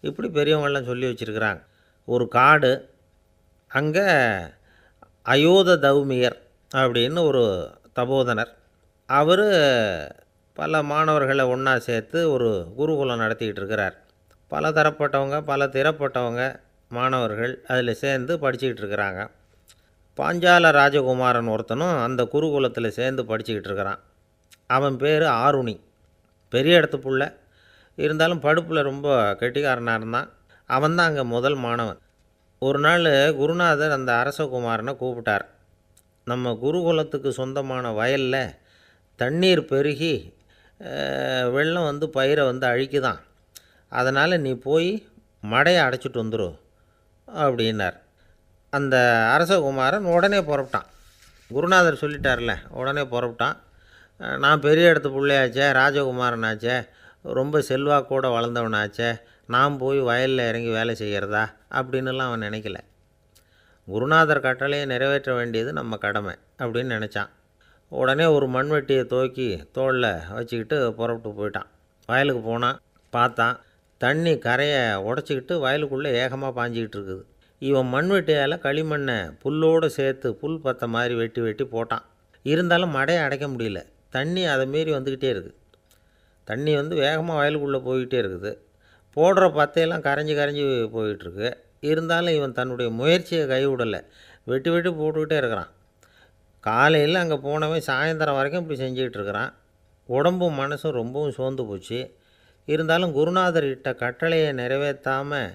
இப்படி பெரியவங்கள்லாம் சொல்லி வச்சுருக்கிறாங்க. ஒரு காடு, அங்கே அயோத தௌமியர் அப்படின்னு ஒரு தபோதனர், அவர் பல மாணவர்களை ஒன்றா சேர்த்து ஒரு குருகுலம் நடத்திக்கிட்டு இருக்கிறார். பல தரப்பட்டவங்க, பல திறப்பட்டவங்க மாணவர்கள் அதில் சேர்ந்து படிச்சுக்கிட்டு இருக்கிறாங்க. பாஞ்சால ராஜகுமாரன் ஒருத்தனும் அந்த குருகுலத்தில் சேர்ந்து படிச்சுக்கிட்டு இருக்கிறான். அவன் பேர் ஆருணி. பெரிய இடத்து புள்ள, இருந்தாலும் படுப்பில் ரொம்ப கெட்டிக்காரனாக இருந்தான். அவன் தான் அங்கே முதல் மாணவன். ஒரு நாள் குருநாதர் அந்த அரசகுமாரனை கூப்பிட்டார். நம்ம குருகுலத்துக்கு சொந்தமான வயலில் தண்ணீர் பெருகி வெள்ளம் வந்து பயிரை வந்து அழிக்குதான், அதனால் நீ போய் மடையை அடைச்சிட்டு வந்துரு அப்படின்னார். அந்த அரசகுமாரன் உடனே புறப்பட்டான். குருநாதர் சொல்லிட்டார்ல, உடனே புறப்பட்டான். நான் பெரிய இடத்து பிள்ளையாச்சே, ராஜகுமாரனாச்சே, ரொம்ப செல்வாக்கூட வளர்ந்தவனாச்சே, நான் போய் வயலில் இறங்கி வேலை செய்கிறதா அப்படின்னுலாம் அவன் நினைக்கல. குருநாதர் கட்டளையை நிறைவேற்ற வேண்டியது நம்ம கடமை அப்படின்னு நினச்சான். உடனே ஒரு மண்வெட்டியை தூக்கி தோளில் வச்சுக்கிட்டு புறப்பட்டு போயிட்டான். வயலுக்கு போனான். பார்த்தான், தண்ணி கரையை உடச்சிக்கிட்டு வயலுக்குள்ளே ஏகமாக பாஞ்சிக்கிட்டு இருக்குது. இவன் மண்வெட்டியால் களிமண்ணை புல்லோடு சேர்த்து புல் பற்ற மாதிரி வெட்டி வெட்டி போட்டான். இருந்தாலும் மடையை அடைக்க முடியல. தண்ணி அதை மீறி வந்துக்கிட்டே இருக்குது. தண்ணி வந்து வேகமாக வயலுக்குள்ளே போய்கிட்டே இருக்குது. போடுற பத்தையெல்லாம் கரைஞ்சி கரைஞ்சி போயிட்டுருக்கு. இருந்தாலும் இவன் தன்னுடைய முயற்சியை கைவிடலை. வெட்டி வெட்டி போட்டுக்கிட்டே இருக்கிறான். காலையில் அங்கே போனவன் சாயந்தரம் வரைக்கும் இப்படி செஞ்சுக்கிட்டு இருக்கிறான். உடம்பும் மனசும் ரொம்பவும் சோர்ந்து போச்சு. இருந்தாலும் குருநாதர் இட்ட கட்டளையை நிறைவேற்றாமல்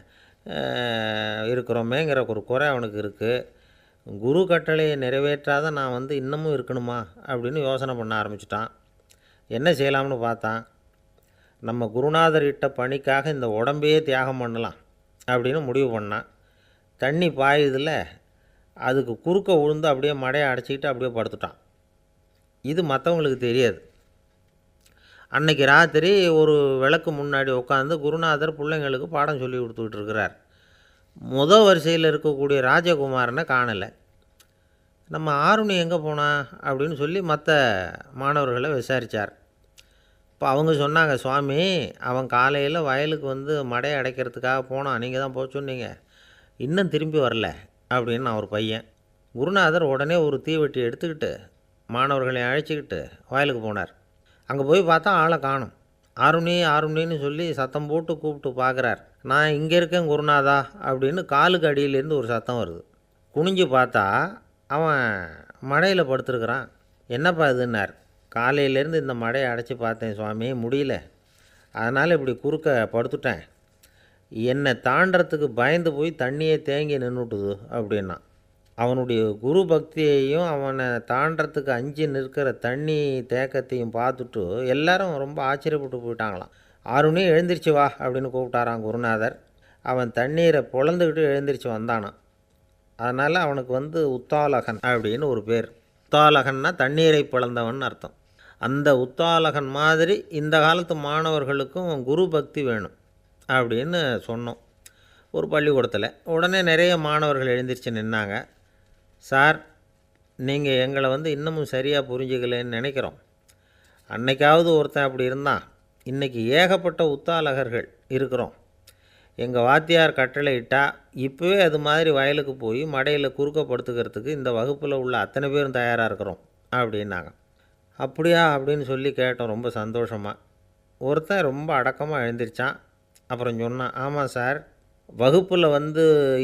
இருக்கிறோமேங்கிற ஒரு குறை அவனுக்கு இருக்குது. குரு கட்டளையை நிறைவேற்றாத நான் இன்னமும் இருக்கணுமா அப்படின்னு யோசனை பண்ண ஆரம்பிச்சிட்டான். என்ன செய்யலாம்னு பார்த்தான். நம்ம குருநாதர் இட்ட பணிக்காக இந்த உடம்பையே தியாகம் பண்ணலாம் அப்படின்னு முடிவு பண்ணான். தண்ணி பாயுதில் அதுக்கு குறுக்க விழுந்து அப்படியே மடையை அடைச்சிக்கிட்டு அப்படியே படுத்துட்டான். இது மற்றவங்களுக்கு தெரியாது. அன்னைக்கு ராத்திரி ஒரு விளக்கு முன்னாடி உட்காந்து குருநாதர் பிள்ளைங்களுக்கு பாடம் சொல்லி கொடுத்துக்கிட்டு இருக்கிறார். வரிசையில் இருக்கக்கூடிய ராஜகுமாரனை காணலை. நம்ம ஆருணி எங்கே போனா அப்படின்னு சொல்லி மற்ற மாணவர்களை விசாரித்தார். இப்போ அவங்க சொன்னாங்க, சுவாமி அவன் காலையில் வயலுக்கு மடையை அடைக்கிறதுக்காக போனான், நீங்கள் தான் போக சொன்னீங்க, இன்னும் திரும்பி வரல அப்படின்னு அவர் பையன். குருநாதர் உடனே ஒரு தீவெட்டி எடுத்துக்கிட்டு மாணவர்களை அழைச்சிக்கிட்டு வயலுக்கு போனார். அங்கே போய் பார்த்தா ஆளை காணும். ஆருணி ஆருணின்னு சொல்லி சத்தம் போட்டு கூப்பிட்டு பார்க்குறார். நான் இங்கே இருக்கேன் குருநாதா அப்படின்னு காலுக்கு அடியிலேருந்து ஒரு சத்தம் வருது. குனிஞ்சு பார்த்தா அவன் மடையில் படுத்துருக்குறான். என்னப்பா இதுன்னார். காலையிலேருந்து இந்த மடையை அடைச்சி பார்த்தேன் சுவாமி, முடியல, அதனால் இப்படி குறுக்க படுத்துட்டேன். என்னை தாண்டறதுக்கு பயந்து போய் தண்ணியே தேங்கி நின்றுட்டுது அப்படின்னா. அவனுடைய குரு பக்தியையும் அவனை தாண்டறதுக்கு அஞ்சு நிற்கிற தண்ணி தேக்கத்தையும் பார்த்துட்டு எல்லாரும் ரொம்ப ஆச்சரியப்பட்டு போயிட்டாங்களாம். ஆருணி எழுந்திரிச்சு வா அப்படின்னு கூப்பிட்டாரான் குருநாதர். அவன் தண்ணீரை பொழந்துக்கிட்டு எழுந்திரிச்சு வந்தானான். அதனால் அவனுக்கு உத்தாலகன் அப்படின்னு ஒரு பேர். உத்தாலகன்னா தண்ணீரை பிளந்தவன் அர்த்தம். அந்த உத்தாலகன் மாதிரி இந்த காலத்து மாணவர்களுக்கும் குரு பக்தி வேணும் அப்படின்னு சொன்னோம் ஒரு பள்ளிக்கூடத்தில். உடனே நிறைய மாணவர்கள் எழுந்திரிச்சு நின்னாங்க. சார், நீங்கள் எங்களை இன்னமும் சரியாக புரிஞ்சுக்கலைன்னு நினைக்கிறோம். அன்னைக்காவது ஒருத்தன் அப்படி இருந்தான், இன்றைக்கி ஏகப்பட்ட உத்தாலகர்கள் இருக்கிறோம். எங்கள் வாத்தியார் கட்டளை இட்டால் இப்போவே அது மாதிரி வயலுக்கு போய் மடையில் குறுக்கப்படுத்துக்கிறதுக்கு இந்த வகுப்பில் உள்ள அத்தனை பேரும் தயாராக இருக்கிறோம் அப்படின்னாங்க. அப்படியா அப்படின்னு சொல்லி கேட்டோம் ரொம்ப சந்தோஷமாக. ஒருத்தன் ரொம்ப அடக்கமாக எழுந்திரிச்சான். அப்புறம் சொன்னான், ஆமாம் சார், வகுப்பில்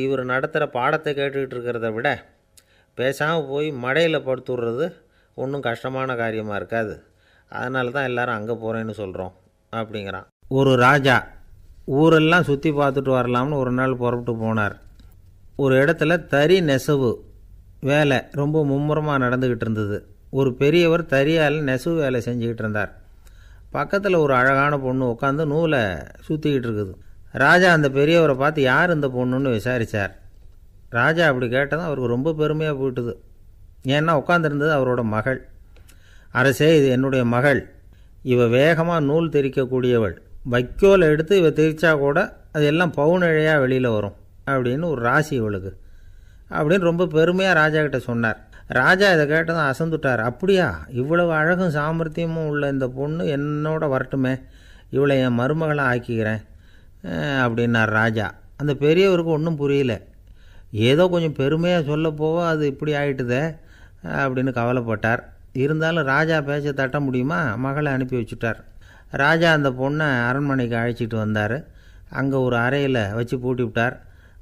இவர் நடத்துகிற பாடத்தை கேட்டுக்கிட்டு இருக்கிறத விட பேசாமல் போய் மடையில் படுத்துடுறது ஒன்றும் கஷ்டமான காரியமாக இருக்காது, அதனால தான் எல்லோரும் அங்கே போகிறேன்னு சொல்கிறோம் அப்படிங்கிறான். ஒரு ராஜா ஊரெல்லாம் சுற்றி பார்த்துட்டு வரலாம்னு ஒரு நாள் புறப்பட்டு போனார். ஒரு இடத்துல தறி நெசவு வேலை ரொம்ப மும்முரமாக நடந்துக்கிட்டு இருந்தது. ஒரு பெரியவர் தறியால் நெசவு வேலை செஞ்சுக்கிட்டு இருந்தார். பக்கத்தில் ஒரு அழகான பொண்ணு உட்காந்து நூலை சுற்றிக்கிட்டு இருக்குது. ராஜா அந்த பெரியவரை பார்த்து யார் இந்த பொண்ணுன்னு விசாரித்தார். ராஜா அப்படி கேட்டதும் அவருக்கு ரொம்ப பெருமையாக போயிட்டுது. ஏன்னா உட்காந்துருந்தது அவரோட மகள். அரசே, இது என்னுடைய மகள், இவ வேகமாக நூல் தெரிக்கக்கூடியவள், வைக்கோலை எடுத்து இவ தெரிச்சா கூட அது எல்லாம் பவுனிழையாக வெளியில் வரும் அப்படின்னு ஒரு ராசி இவளுக்கு அப்படின்னு ரொம்ப பெருமையாக ராஜா கிட்ட சொன்னார். ராஜா இதை கேட்டதும் அசந்துட்டார். அப்படியா, இவ்வளவு அழகும் சாமர்த்தியமும் உள்ள இந்த பொண்ணு என்னோட வரட்டுமே, இவளை என் மருமகளாக ஆக்கிக்கிறேன் அப்படின்னார் ராஜா. அந்த பெரியவருக்கு ஒன்றும் புரியல. ஏதோ கொஞ்சம் பெருமையாக சொல்ல போவ அது இப்படி ஆகிட்டுதே அப்படின்னு கவலைப்பட்டார். இருந்தாலும் ராஜா பேச்ச தட்ட முடியுமா, மகளை அனுப்பி வச்சுட்டார். ராஜா அந்த பொண்ணை அரண்மனைக்கு அழைச்சிட்டு வந்தார். அங்கே ஒரு அறையில் வச்சு பூட்டி விட்டார்.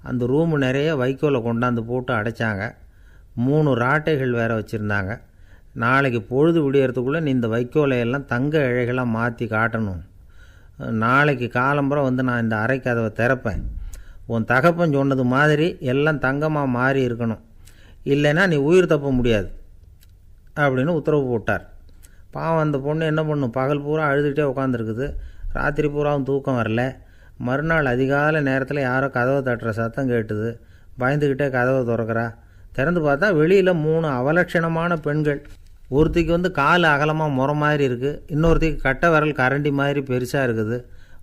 அந்த ரூமு நிறைய வைக்கோலை கொண்டாந்து போட்டு அடைச்சாங்க. 3 ராட்டைகள் வேறு வச்சுருந்தாங்க. நாளைக்கு பொழுது விடியறதுக்குள்ளே நீ இந்த வைக்கோலையெல்லாம் தங்க இழைகளாக மாற்றி காட்டணும். நாளைக்கு காலம்புறம் நான் இந்த அறை கதவை திறப்பேன். உன் தகப்பன் சொன்னது மாதிரி எல்லாம் தங்கமாக மாறி இருக்கணும், இல்லைன்னா நீ உயிர் தப்ப முடியாது அப்படின்னு உத்தரவு போட்டார். பாவம் அந்த பொண்ணு என்ன பண்ணும், பகல் பூரா அழுதுகிட்டே உட்காந்துருக்குது. ராத்திரி பூராவும் தூக்கம் வரல. மறுநாள் அதிகாலை நேரத்தில் யாரோ கதவை தட்டுற சத்தம் கேட்டுது. பயந்துக்கிட்டே கதவை திறக்கிறா. திறந்து பார்த்தா வெளியில் 3 அவலட்சணமான பெண்கள். ஒருத்திக்கு கால் அகலமாக முறை மாதிரி இருக்குது, இன்னொருத்திக்கு கட்டை விரல் கரண்டி மாதிரி பெருசாக இருக்குது,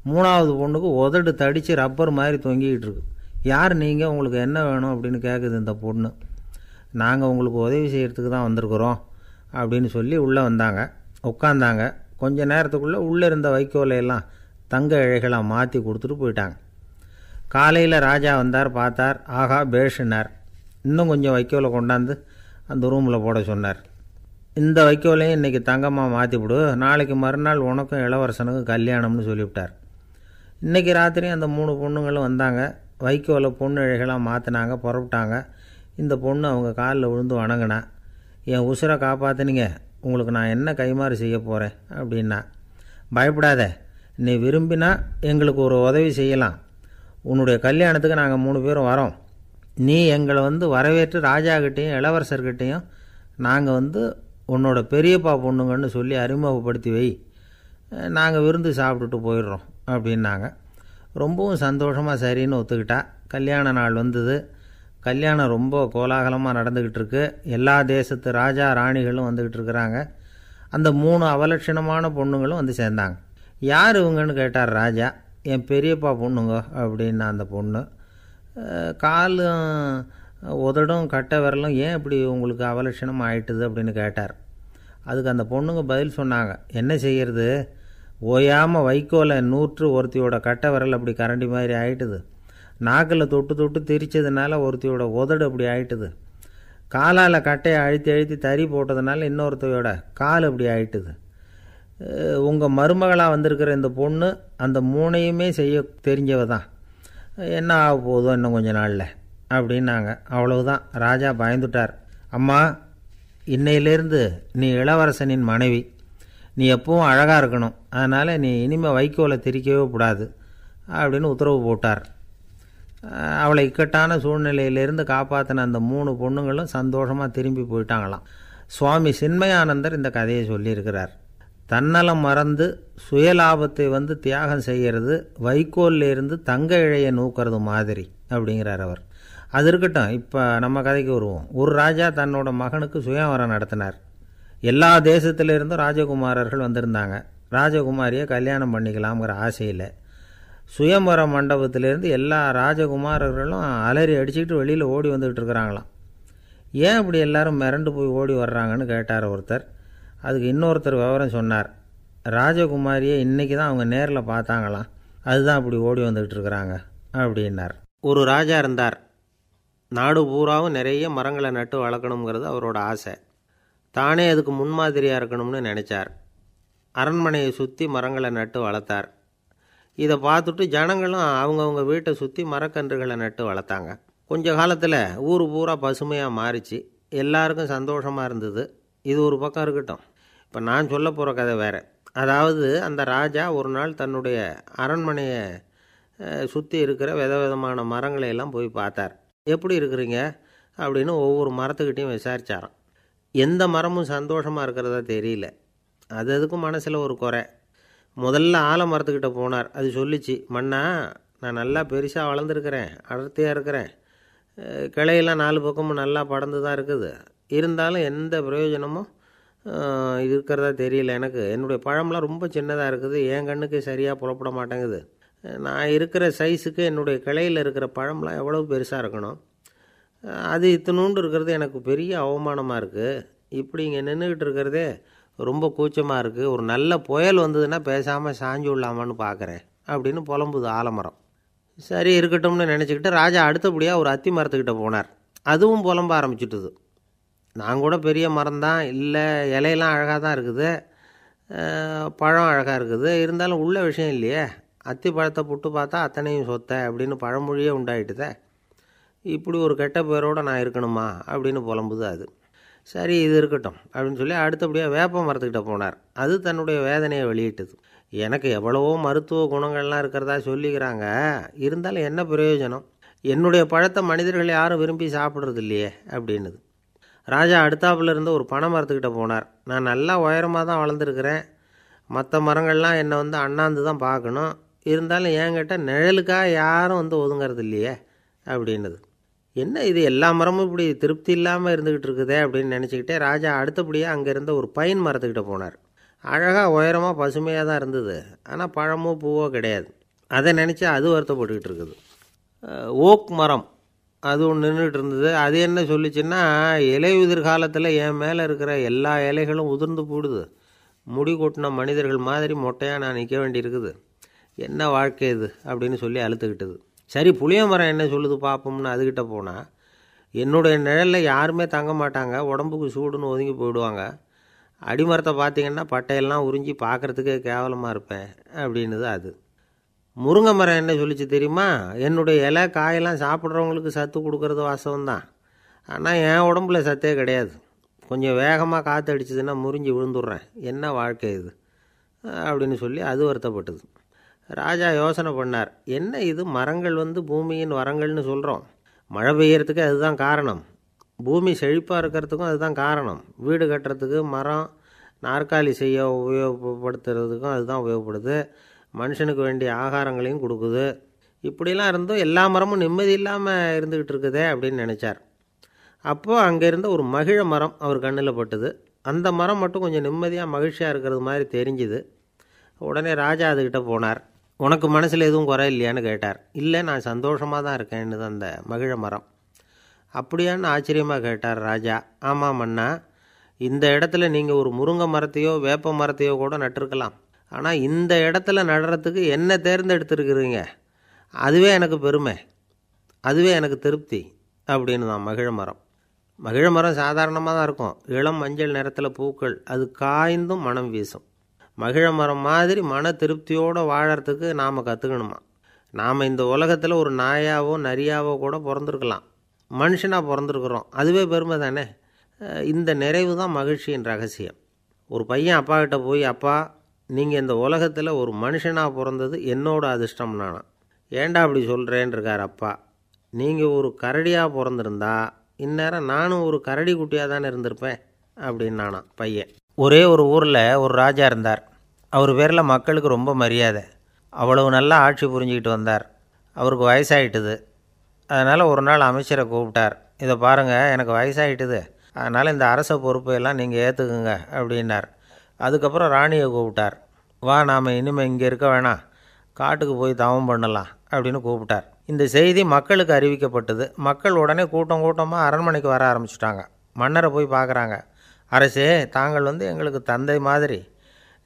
3ஆவது பொண்ணுக்கு உதடு தடித்து ரப்பர் மாதிரி தொங்கிக்கிட்டு இருக்கு. யார் நீங்கள், உங்களுக்கு என்ன வேணும் அப்படின்னு கேட்குது இந்த பொண்ணு. நாங்கள் உங்களுக்கு உதவி செய்கிறதுக்கு தான் வந்திருக்கிறோம் அப்படின்னு சொல்லி உள்ளே வந்தாங்க. உட்காந்தாங்க. கொஞ்ச நேரத்துக்குள்ளே உள்ளே இருந்த வைக்கோலையெல்லாம் தங்க இழைகளாக மாற்றி கொடுத்துட்டு போயிட்டாங்க. காலையில் ராஜா வந்தார். பார்த்தார். ஆகா பேஷுனார். இன்னும் கொஞ்சம் வைக்கோலை கொண்டாந்து அந்த ரூமில் போட சொன்னார். இந்த வைக்கோலையும் இன்றைக்கி தங்கமாக மாற்றிவிடு, நாளைக்கு மறுநாள் உனக்கும் இளவரசனுக்கும் கல்யாணம்னு சொல்லிவிட்டார். இன்றைக்கி ராத்திரியும் அந்த 3 பொண்ணுங்களும் வந்தாங்க. வைக்கோலை பொண்ணு இழைகளாக மாற்றினாங்க, புறப்பட்டாங்க. இந்த பொண்ணு அவங்க காலில் விழுந்து வணங்கினா. என் உசுரை காப்பாற்றினீங்க, உங்களுக்கு நான் என்ன கைமாறு செய்ய போகிறேன் அப்படின்னா. பயப்படாத, நீ விரும்பினா எங்களுக்கு ஒரு உதவி செய்யலாம். உன்னுடைய கல்யாணத்துக்கு நாங்கள் 3 பேரும் வரோம். நீ எங்களை வரவேற்று ராஜாக்கிட்டேயும் இளவரசர்கிட்டையும் நாங்கள் உன்னோட பெரியப்பா பொண்ணுங்கன்னு சொல்லி அறிமுகப்படுத்தி வை, நாங்கள் விருந்து சாப்பிட்டுட்டு போயிடுறோம் அப்படின்னாங்க. ரொம்பவும் சந்தோஷமாக சரின்னு ஒத்துக்கிட்டா. கல்யாண நாள் வந்தது. கல்யாணம் ரொம்ப கோலாகலமாக நடந்துக்கிட்டு இருக்கு. எல்லா தேசத்து ராஜா ராணிகளும் வந்துக்கிட்டு இருக்கிறாங்க. அந்த 3 அவலட்சணமான பொண்ணுங்களும் சேர்ந்தாங்க. யார் இவங்கன்னு கேட்டார் ராஜா. என் பெரியப்பா பொண்ணுங்க அப்படின்னா அந்த பொண்ணு. காலும் உதடும் கட்டை விரலும் ஏன் இப்படி உங்களுக்கு அவலட்சணம் ஆயிட்டுது அப்படின்னு கேட்டார். அதுக்கு அந்த பொண்ணுங்க பதில் சொன்னாங்க. என்ன செய்கிறது, ஓயாமல் வைக்கோலை நூற்று ஒருத்தியோட கட்டை விரல் அப்படி கரண்டி மாதிரி ஆயிட்டுது. நாக்கில் தொட்டு தொட்டு திரிச்சதுனால ஒருத்தியோட உதடு அப்படி ஆயிட்டுது. காலால் கட்டையை அழுத்தி அழுத்தி தறி போட்டதுனால இன்னொருத்தையோட கால் அப்படி ஆயிட்டுது. உங்கள் மருமகளாக வந்திருக்கிற இந்த பொண்ணு அந்த 3ஐயுமே செய்ய தெரிஞ்சவ தான். என்ன ஆக போதோ இன்னும் கொஞ்ச நாளில் அப்படின்னாங்க. அவ்வளவுதான். ராஜா பயந்துட்டார். அம்மா, இன்னையிலேருந்து நீ இளவரசனின் மனைவி. நீ எப்பவும் அழகாக இருக்கணும். அதனால் நீ இனிமேல் வைக்கோலை திரிக்கவே கூடாது அப்படின்னு உத்தரவு போட்டார். அவளை இக்கட்டான சூழ்நிலையிலிருந்து காப்பாற்றின அந்த 3 பொண்ணுங்களும் சந்தோஷமாக திரும்பி போயிட்டாங்களாம். சுவாமி சின்மயானந்தர் இந்த கதையை சொல்லியிருக்கிறார். தன்னலம் மறந்து சுயலாபத்தை தியாகம் செய்கிறது வைக்கோல்லேருந்து தங்க இழையை நூக்கிறது மாதிரி அப்படிங்கிறார் அவர். அது இருக்கட்டும், இப்போ நம்ம கதைக்கு வருவோம். ஒரு ராஜா தன்னோட மகனுக்கு சுயவரம் நடத்தினார். எல்லா தேசத்திலிருந்தும் ராஜகுமாரர்கள் வந்திருந்தாங்க. ராஜகுமாரியை கல்யாணம் பண்ணிக்கலாம்ங்கிற ஆசையில் சுயம்பர மண்டபத்திலேருந்து எல்லா ராஜகுமாரர்களும் அலறி அடிச்சுக்கிட்டு வெளியில் ஓடி வந்துக்கிட்டு இருக்கிறாங்களாம். ஏன் இப்படி எல்லாரும் மிரண்டு போய் ஓடி வர்றாங்கன்னு கேட்டார் ஒருத்தர். அதுக்கு இன்னொருத்தர் விவரம் சொன்னார். ராஜகுமாரியை இன்றைக்கி தான் அவங்க நேரில் பார்த்தாங்களாம், அதுதான் அப்படி ஓடி வந்துக்கிட்டு இருக்கிறாங்க அப்படின்னார். ஒரு ராஜா இருந்தார். நாடு பூராவும் நிறைய மரங்களை நட்டு வளர்க்கணுங்கிறது அவரோட ஆசை. தானே அதுக்கு முன்மாதிரியாக இருக்கணும்னு நினச்சார். அரண்மனையை சுற்றி மரங்களை நட்டு வளர்த்தார். இதை பார்த்துட்டு ஜனங்களும் அவங்கவுங்க வீட்டை சுற்றி மரக்கன்றுகளை நட்டு வளர்த்தாங்க. கொஞ்ச காலத்தில் ஊர் பூரா பசுமையாக மாறிச்சு. எல்லாருக்கும் சந்தோஷமாக இருந்தது. இது ஒரு பக்கம் இருக்கட்டும். இப்போ நான் சொல்ல போகிற கதை வேறு. அதாவது அந்த ராஜா ஒரு நாள் தன்னுடைய அரண்மனையை சுற்றி இருக்கிற விதவிதமான மரங்களை எல்லாம் போய் பார்த்தார். எப்படி இருக்கிறீங்க அப்படின்னு ஒவ்வொரு மரத்துக்கிட்டையும் விசாரித்தாராம். எந்த மரமும் சந்தோஷமாக இருக்கிறதா தெரியல. அதுக்கும் மனசில் ஒரு குறை. முதல்ல ஆலமரத்துக்கிட்ட போனார். அது சொல்லிச்சு, மண்ணா, நான் நல்லா பெருசாக வளர்ந்துருக்கிறேன், அடர்த்தியாக இருக்கிறேன், கிளையெல்லாம் 4 பக்கமும் நல்லா படர்ந்து தான் இருக்குது. இருந்தாலும் எந்த பிரயோஜனமும் இருக்கிறதா தெரியல எனக்கு. என்னுடைய பழம்லாம் ரொம்ப சின்னதாக இருக்குது, என் கண்ணுக்கு சரியாக புறப்பட மாட்டேங்குது. நான் இருக்கிற சைஸுக்கு என்னுடைய கிளையில் இருக்கிற பழம்லாம் எவ்வளோ பெருசாக இருக்கணும். அது இத்தினூண்டு இருக்கிறது எனக்கு பெரிய அவமானமாக இருக்குது. இப்படி இங்கே நின்றுக்கிட்டு இருக்கிறதே ரொம்ப கூச்சமாக இருக்குது. ஒரு நல்ல புயல் வந்ததுன்னா பேசாமல் சாஞ்சு விடலாமான்னு பார்க்குறேன் அப்படின்னு புலம்புது ஆலமரம். சரி இருக்கட்டும்னு நினச்சிக்கிட்டு ராஜா அடுத்தபடியாக ஒரு அத்தி மரத்துக்கிட்ட போனார். அதுவும் புலம்ப ஆரம்பிச்சுட்டுது. நான் கூட பெரிய மரம் தான், இல்லை இலையெல்லாம் அழகாக தான் இருக்குது, பழம் அழகாக இருக்குது, இருந்தாலும் உள்ள விஷயம் இல்லையே. அத்தி பழத்தை புட்டு பார்த்தா அத்தனையும் சொத்தை அப்படின்னு பழமொழியே உண்டாயிட்டுதே. இப்படி ஒரு கெட்ட பேரோடு நான் இருக்கணுமா அப்படின்னு புலம்புது அது. சரி இது இருக்கட்டும் அப்படின்னு சொல்லி அடுத்தபடியாக வேப்ப மரத்துக்கிட்ட போனார். அது தன்னுடைய வேதனையை வெளியிட்டது. எனக்கு எவ்வளவோ மருத்துவ குணங்கள்லாம் இருக்கிறதா சொல்லிக்கிறாங்க, இருந்தாலும் என்ன பிரயோஜனம், என்னுடைய பழத்தை மனிதர்கள் யாரும் விரும்பி சாப்பிட்றது இல்லையே அப்படின்னுது. ராஜா அடுத்தாப்புல இருந்து ஒரு பனை மரத்துக்கிட்ட போனார். நான் நல்லா உயரமாக தான் வளர்ந்துருக்கிறேன், மற்ற மரங்கள்லாம் என்னை அண்ணாந்து தான் பார்க்கணும், இருந்தாலும் என்கிட்ட நிழலுக்காக யாரும் ஒதுங்கிறது இல்லையே அப்படின்னுது. என்ன இது எல்லா மரமும் இப்படி திருப்தி இல்லாமல் இருந்துக்கிட்டு இருக்குதே அப்படின்னு நினச்சிக்கிட்டே ராஜா அடுத்தபடியாக அங்கே இருந்த ஒரு பைன் மரத்துக்கிட்ட போனார். அழகாக உயரமாக பசுமையாக தான் இருந்தது, ஆனால் பழமோ பூவோ கிடையாது. அதை நினச்சி அது வருத்தப்பட்டுக்கிட்டு இருக்குது. ஓக் மரம் அது ஒன்று நின்றுட்டு இருந்தது. அது என்ன சொல்லிச்சுன்னா, இலையுதிர் காலத்தில் என் மேலே இருக்கிற எல்லா இலைகளும் உதிர்ந்து போடுது, முடி கொட்டின மனிதர்கள் மாதிரி மொட்டையாக நான் நிற்க வேண்டியிருக்குது, என்ன வாழ்க்கை இது அப்படின்னு சொல்லி அழுத்துக்கிட்டது. சரி புளிய மரம் என்ன சொல்லுது பார்ப்போம்னு அதுக்கிட்ட போனால், என்னுடைய நிழலில் யாருமே தங்க மாட்டாங்க, உடம்புக்கு சூடுன்னு ஒதுங்கி போயிடுவாங்க, அடிமரத்தை பார்த்திங்கன்னா பட்டையெல்லாம் உறிஞ்சி பார்க்குறதுக்கே கேவலமாக இருப்பேன் அப்படின்னுது அது. முருங்கை மரம் என்ன சொல்லிச்சு தெரியுமா? என்னுடைய இலை காயெல்லாம் சாப்பிட்றவங்களுக்கு சத்து கொடுக்கறது வாசவந்தான், ஆனால் என் உடம்புல சத்தே கிடையாது. கொஞ்சம் வேகமாக காற்று அடிச்சதுன்னா முறிஞ்சு விழுந்துடுறேன். என்ன வாழ்க்கை இது அப்படின்னு சொல்லி அது வருத்தப்பட்டது. ராஜா யோசனை பண்ணார். என்ன இது, மரங்கள் பூமியின் வரங்கள்னு சொல்கிறோம். மழை பெய்யறதுக்கு அதுதான் காரணம், பூமி செழிப்பாக இருக்கிறதுக்கும் அதுதான் காரணம், வீடு கட்டுறதுக்கு மரம், நாற்காலி செய்ய உபயோகப்படுத்துறதுக்கும் அதுதான் உபயோகப்படுது, மனுஷனுக்கு வேண்டிய ஆகாரங்களையும் கொடுக்குது. இப்படிலாம் இருந்தும் எல்லா மரமும் நிம்மதி இல்லாமல் இருந்துக்கிட்டு இருக்குதே அப்படின்னு நினச்சார். அப்போது அங்கே இருந்த ஒரு மகிழ மரம் அவர் கண்ணில் பட்டுது. அந்த மரம் மட்டும் கொஞ்சம் நிம்மதியாக மகிழ்ச்சியாக இருக்கிறது மாதிரி தெரிஞ்சுது. உடனே ராஜா அதுக்கிட்ட போனார். உனக்கு மனசில் எதுவும் குறை இல்லையான்னு கேட்டார். இல்லை, நான் சந்தோஷமாக தான் இருக்கேன்னு அந்த மகிழ மரம். அப்படியான்னு ஆச்சரியமாக கேட்டார் ராஜா. ஆமாம் மன்னா, இந்த இடத்துல நீங்கள் ஒரு முருங்கை மரத்தையோ வேப்ப மரத்தையோ கூட நட்டிருக்கலாம், ஆனால் இந்த இடத்துல நடுறதுக்கு என்ன தேர்ந்தெடுத்துருக்குறீங்க, அதுவே எனக்கு பெருமை, அதுவே எனக்கு திருப்தி அப்படின்னு தான் மகிழ மரம். மகிழ மரம் சாதாரணமாக தான் இருக்கும், இளம் மஞ்சள் நிறத்தில் பூக்கள், அது காய்ந்தும் மனம் வீசும். மகிழ மரம் மாதிரி மன திருப்தியோடு வாழறதுக்கு நாம் கற்றுக்கணுமா. நாம் இந்த உலகத்தில் ஒரு நாயாவோ நரியாவோ கூட பிறந்திருக்கலாம், மனுஷனாக பிறந்திருக்கிறோம், அதுவே பெருமை தானே. இந்த நிறைவு தான் மகிழ்ச்சியின் ரகசியம். ஒரு பையன் அப்பா கிட்ட போய், அப்பா நீங்கள் இந்த உலகத்தில் ஒரு மனுஷனாக பிறந்தது என்னோட அதிர்ஷ்டம் நானா. ஏண்டா அப்படி சொல்கிறேன்னு இருக்கார் அப்பா. நீங்கள் ஒரு கரடியாக பிறந்திருந்தா இந்நேரம் நானும் ஒரு கரடி குட்டியாக தானே இருந்திருப்பேன் அப்படின்னு நானா பையன். ஒரே ஒரு ஊரில் ஒரு ராஜா இருந்தார். அவர் பேரில் மக்களுக்கு ரொம்ப மரியாதை. அவ்வளவு நல்லா ஆட்சி புரிஞ்சிக்கிட்டு வந்தார். அவருக்கு வயசாகிட்டுது. அதனால் ஒரு நாள் அமைச்சரை கூப்பிட்டார். இதை பாருங்கள், எனக்கு வயசாகிட்டுது, அதனால் இந்த அரச பொறுப்பையெல்லாம் நீங்கள் ஏற்றுக்குங்க அப்படின்னார். அதுக்கப்புறம் ராணியை கூப்பிட்டார். வா, நாம் இனிமேல் இங்கே இருக்க வேணாம், காட்டுக்கு போய் தவம் பண்ணலாம் அப்படின்னு கூப்பிட்டார். இந்த செய்தி மக்களுக்கு அறிவிக்கப்பட்டது. மக்கள் உடனே கூட்டம் கூட்டமாக அரண்மனைக்கு வர ஆரம்பிச்சிட்டாங்க. மன்னரை போய் பார்க்குறாங்க. அரசே, தாங்கள் எங்களுக்கு தந்தை மாதிரி,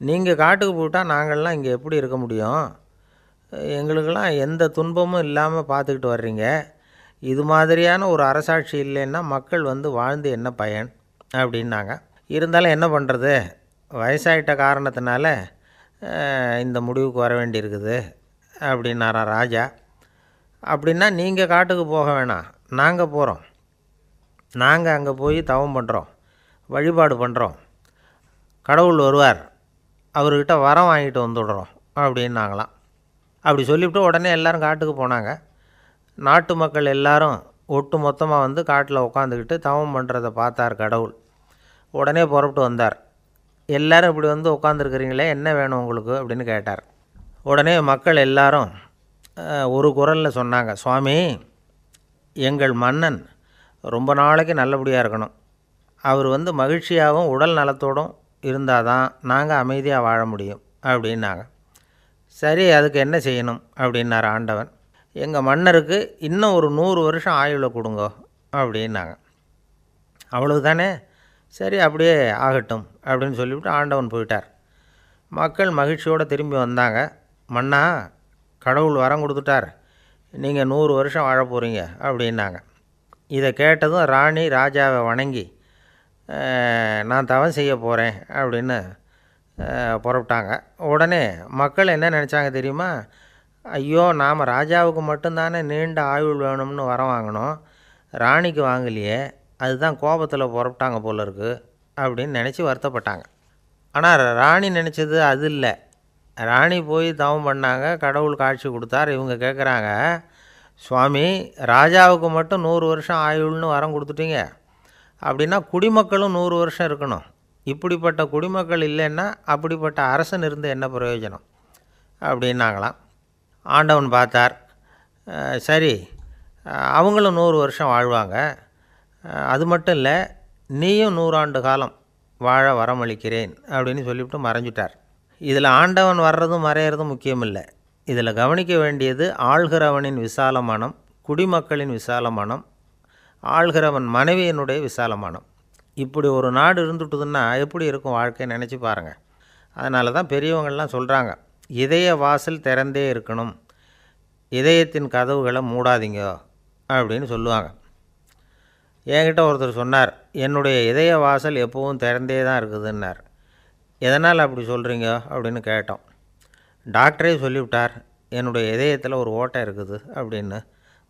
நீங்கள் காட்டுக்கு போயிட்டால் நாங்கள்லாம் இங்கே எப்படி இருக்க முடியும்? எங்களுக்கெல்லாம் எந்த துன்பமும் இல்லாமல் பார்த்துக்கிட்டு வர்றீங்க. இது மாதிரியான ஒரு அரசாட்சி இல்லைன்னா மக்கள் வாழ்ந்து என்ன பயன் அப்படின்னாங்க. இருந்தாலும் என்ன பண்ணுறது, வயசாயிட்ட காரணத்தினால இந்த முடிவுக்கு வர வேண்டியிருக்குது அப்படின்னாரா ராஜா. அப்படின்னா நீங்கள் காட்டுக்கு போக வேணாம், நாங்கள் போகிறோம், நாங்கள் அங்கே போய் தவம் பண்ணுறோம், வழிபாடு பண்ணுறோம், கடவுள் வருவார், அவர்கிட்ட வரம் வாங்கிட்டு வந்துடுறோம் அப்படின்னாங்களாம். அப்படி சொல்லிவிட்டு உடனே எல்லோரும் காட்டுக்கு போனாங்க. நாட்டு மக்கள் எல்லாரும் ஒட்டு மொத்தமாக காட்டில் உட்காந்துக்கிட்டு தவம் பண்ணுறதை பார்த்தார் கடவுள். உடனே புறப்பட்டு வந்தார். எல்லோரும் இப்படி உட்காந்துருக்குறீங்களே, என்ன வேணும் உங்களுக்கு அப்படின்னு கேட்டார். உடனே மக்கள் எல்லாரும் ஒரு குரலில் சொன்னாங்க, சுவாமி, எங்கள் மன்னன் ரொம்ப நாளைக்கு நல்லபடியாக இருக்கணும், அவர் மகிழ்ச்சியாகவும் உடல் நலத்தோடும் இருந்தால் தான் நாங்கள் அமைதியாக வாழ முடியும் அப்படின்னாங்க. சரி, அதுக்கு என்ன செய்யணும் அப்படின்னார் ஆண்டவன். எங்கள் மன்னருக்கு இன்னும் ஒரு 100 வருஷம் ஆயுளை கொடுங்க அப்படின்னாங்க. அவ்வளவு தானே, சரி அப்படியே ஆகட்டும் அப்படின்னு சொல்லிவிட்டு ஆண்டவன் போயிட்டார். மக்கள் மகிழ்ச்சியோடு திரும்பி வந்தாங்க. மன்னா, கடவுள் வரம் கொடுத்துட்டார், நீங்கள் 100 வருஷம் வாழ போகிறீங்க அப்படின்னாங்க. இதை கேட்டதும் ராணி ராஜாவை வணங்கி, நான் தவம் செய்ய போகிறேன் அப்படின்னு புறப்பட்டாங்க. உடனே மக்கள் என்ன நினச்சாங்க தெரியுமா? ஐயோ, நாம் ராஜாவுக்கு மட்டும்தானே நீண்ட ஆயுள் வேணும்னு வரம் வாங்கினோம், ராணிக்கு வாங்கலையே, அதுதான் கோபத்தில் புறப்பட்டாங்க போல இருக்குது அப்படின்னு நினச்சி வருத்தப்பட்டாங்க. ஆனால் ராணி நினச்சது அது இல்லை. ராணி போய் தவம் பண்ணாங்க, கடவுள் காட்சி கொடுத்தார். இவங்க கேட்குறாங்க, சுவாமி, ராஜாவுக்கு மட்டும் 100 வருஷம் ஆயுள்னு வரம் கொடுத்துட்டீங்க, அப்படின்னா குடிமக்களும் 100 வருஷம் இருக்கணும். இப்படிப்பட்ட குடிமக்கள் இல்லைன்னா அப்படிப்பட்ட அரசன் இருந்து என்ன பிரயோஜனம் அப்படின்னாங்களாம். ஆண்டவன் பார்த்தார். சரி, அவங்களும் 100 வருஷம் வாழ்வாங்க, அது மட்டும் இல்லை, நீயும் 100 ஆண்டு காலம் வாழ வரமளிக்கிறேன் அப்படின்னு சொல்லிவிட்டு மறைஞ்சிட்டார். இதில் ஆண்டவன் வர்றதும் மறையிறதும் முக்கியம் இல்லை. இதில் கவனிக்க வேண்டியது ஆள்கிறவனின் விசால மனம், குடிமக்களின் விசால மனம், ஆள்கிறவன் மனைவியினுடைய விசால மனம். இப்படி ஒரு நாடு இருந்துட்டுதுன்னா எப்படி இருக்கும் வாழ்க்கை நினச்சி பாருங்கள். அதனால தான் பெரியவங்கள்லாம் சொல்கிறாங்க, இதய வாசல் திறந்தே இருக்கணும், இதயத்தின் கதவுகளை மூடாதீங்க அப்படின்னு சொல்லுவாங்க. என்கிட்ட ஒருத்தர் சொன்னார், என்னுடைய இதய வாசல் எப்போவும் திறந்தே தான் இருக்குதுன்னார். எதனால் அப்படி சொல்கிறீங்க அப்படின்னு கேட்டோம். டாக்டரே சொல்லிவிட்டார், என்னுடைய இதயத்தில் ஒரு ஓட்டை இருக்குது அப்படின்னு.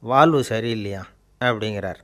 வால்வு சரியில்லையா அப்படிங்கிறார்.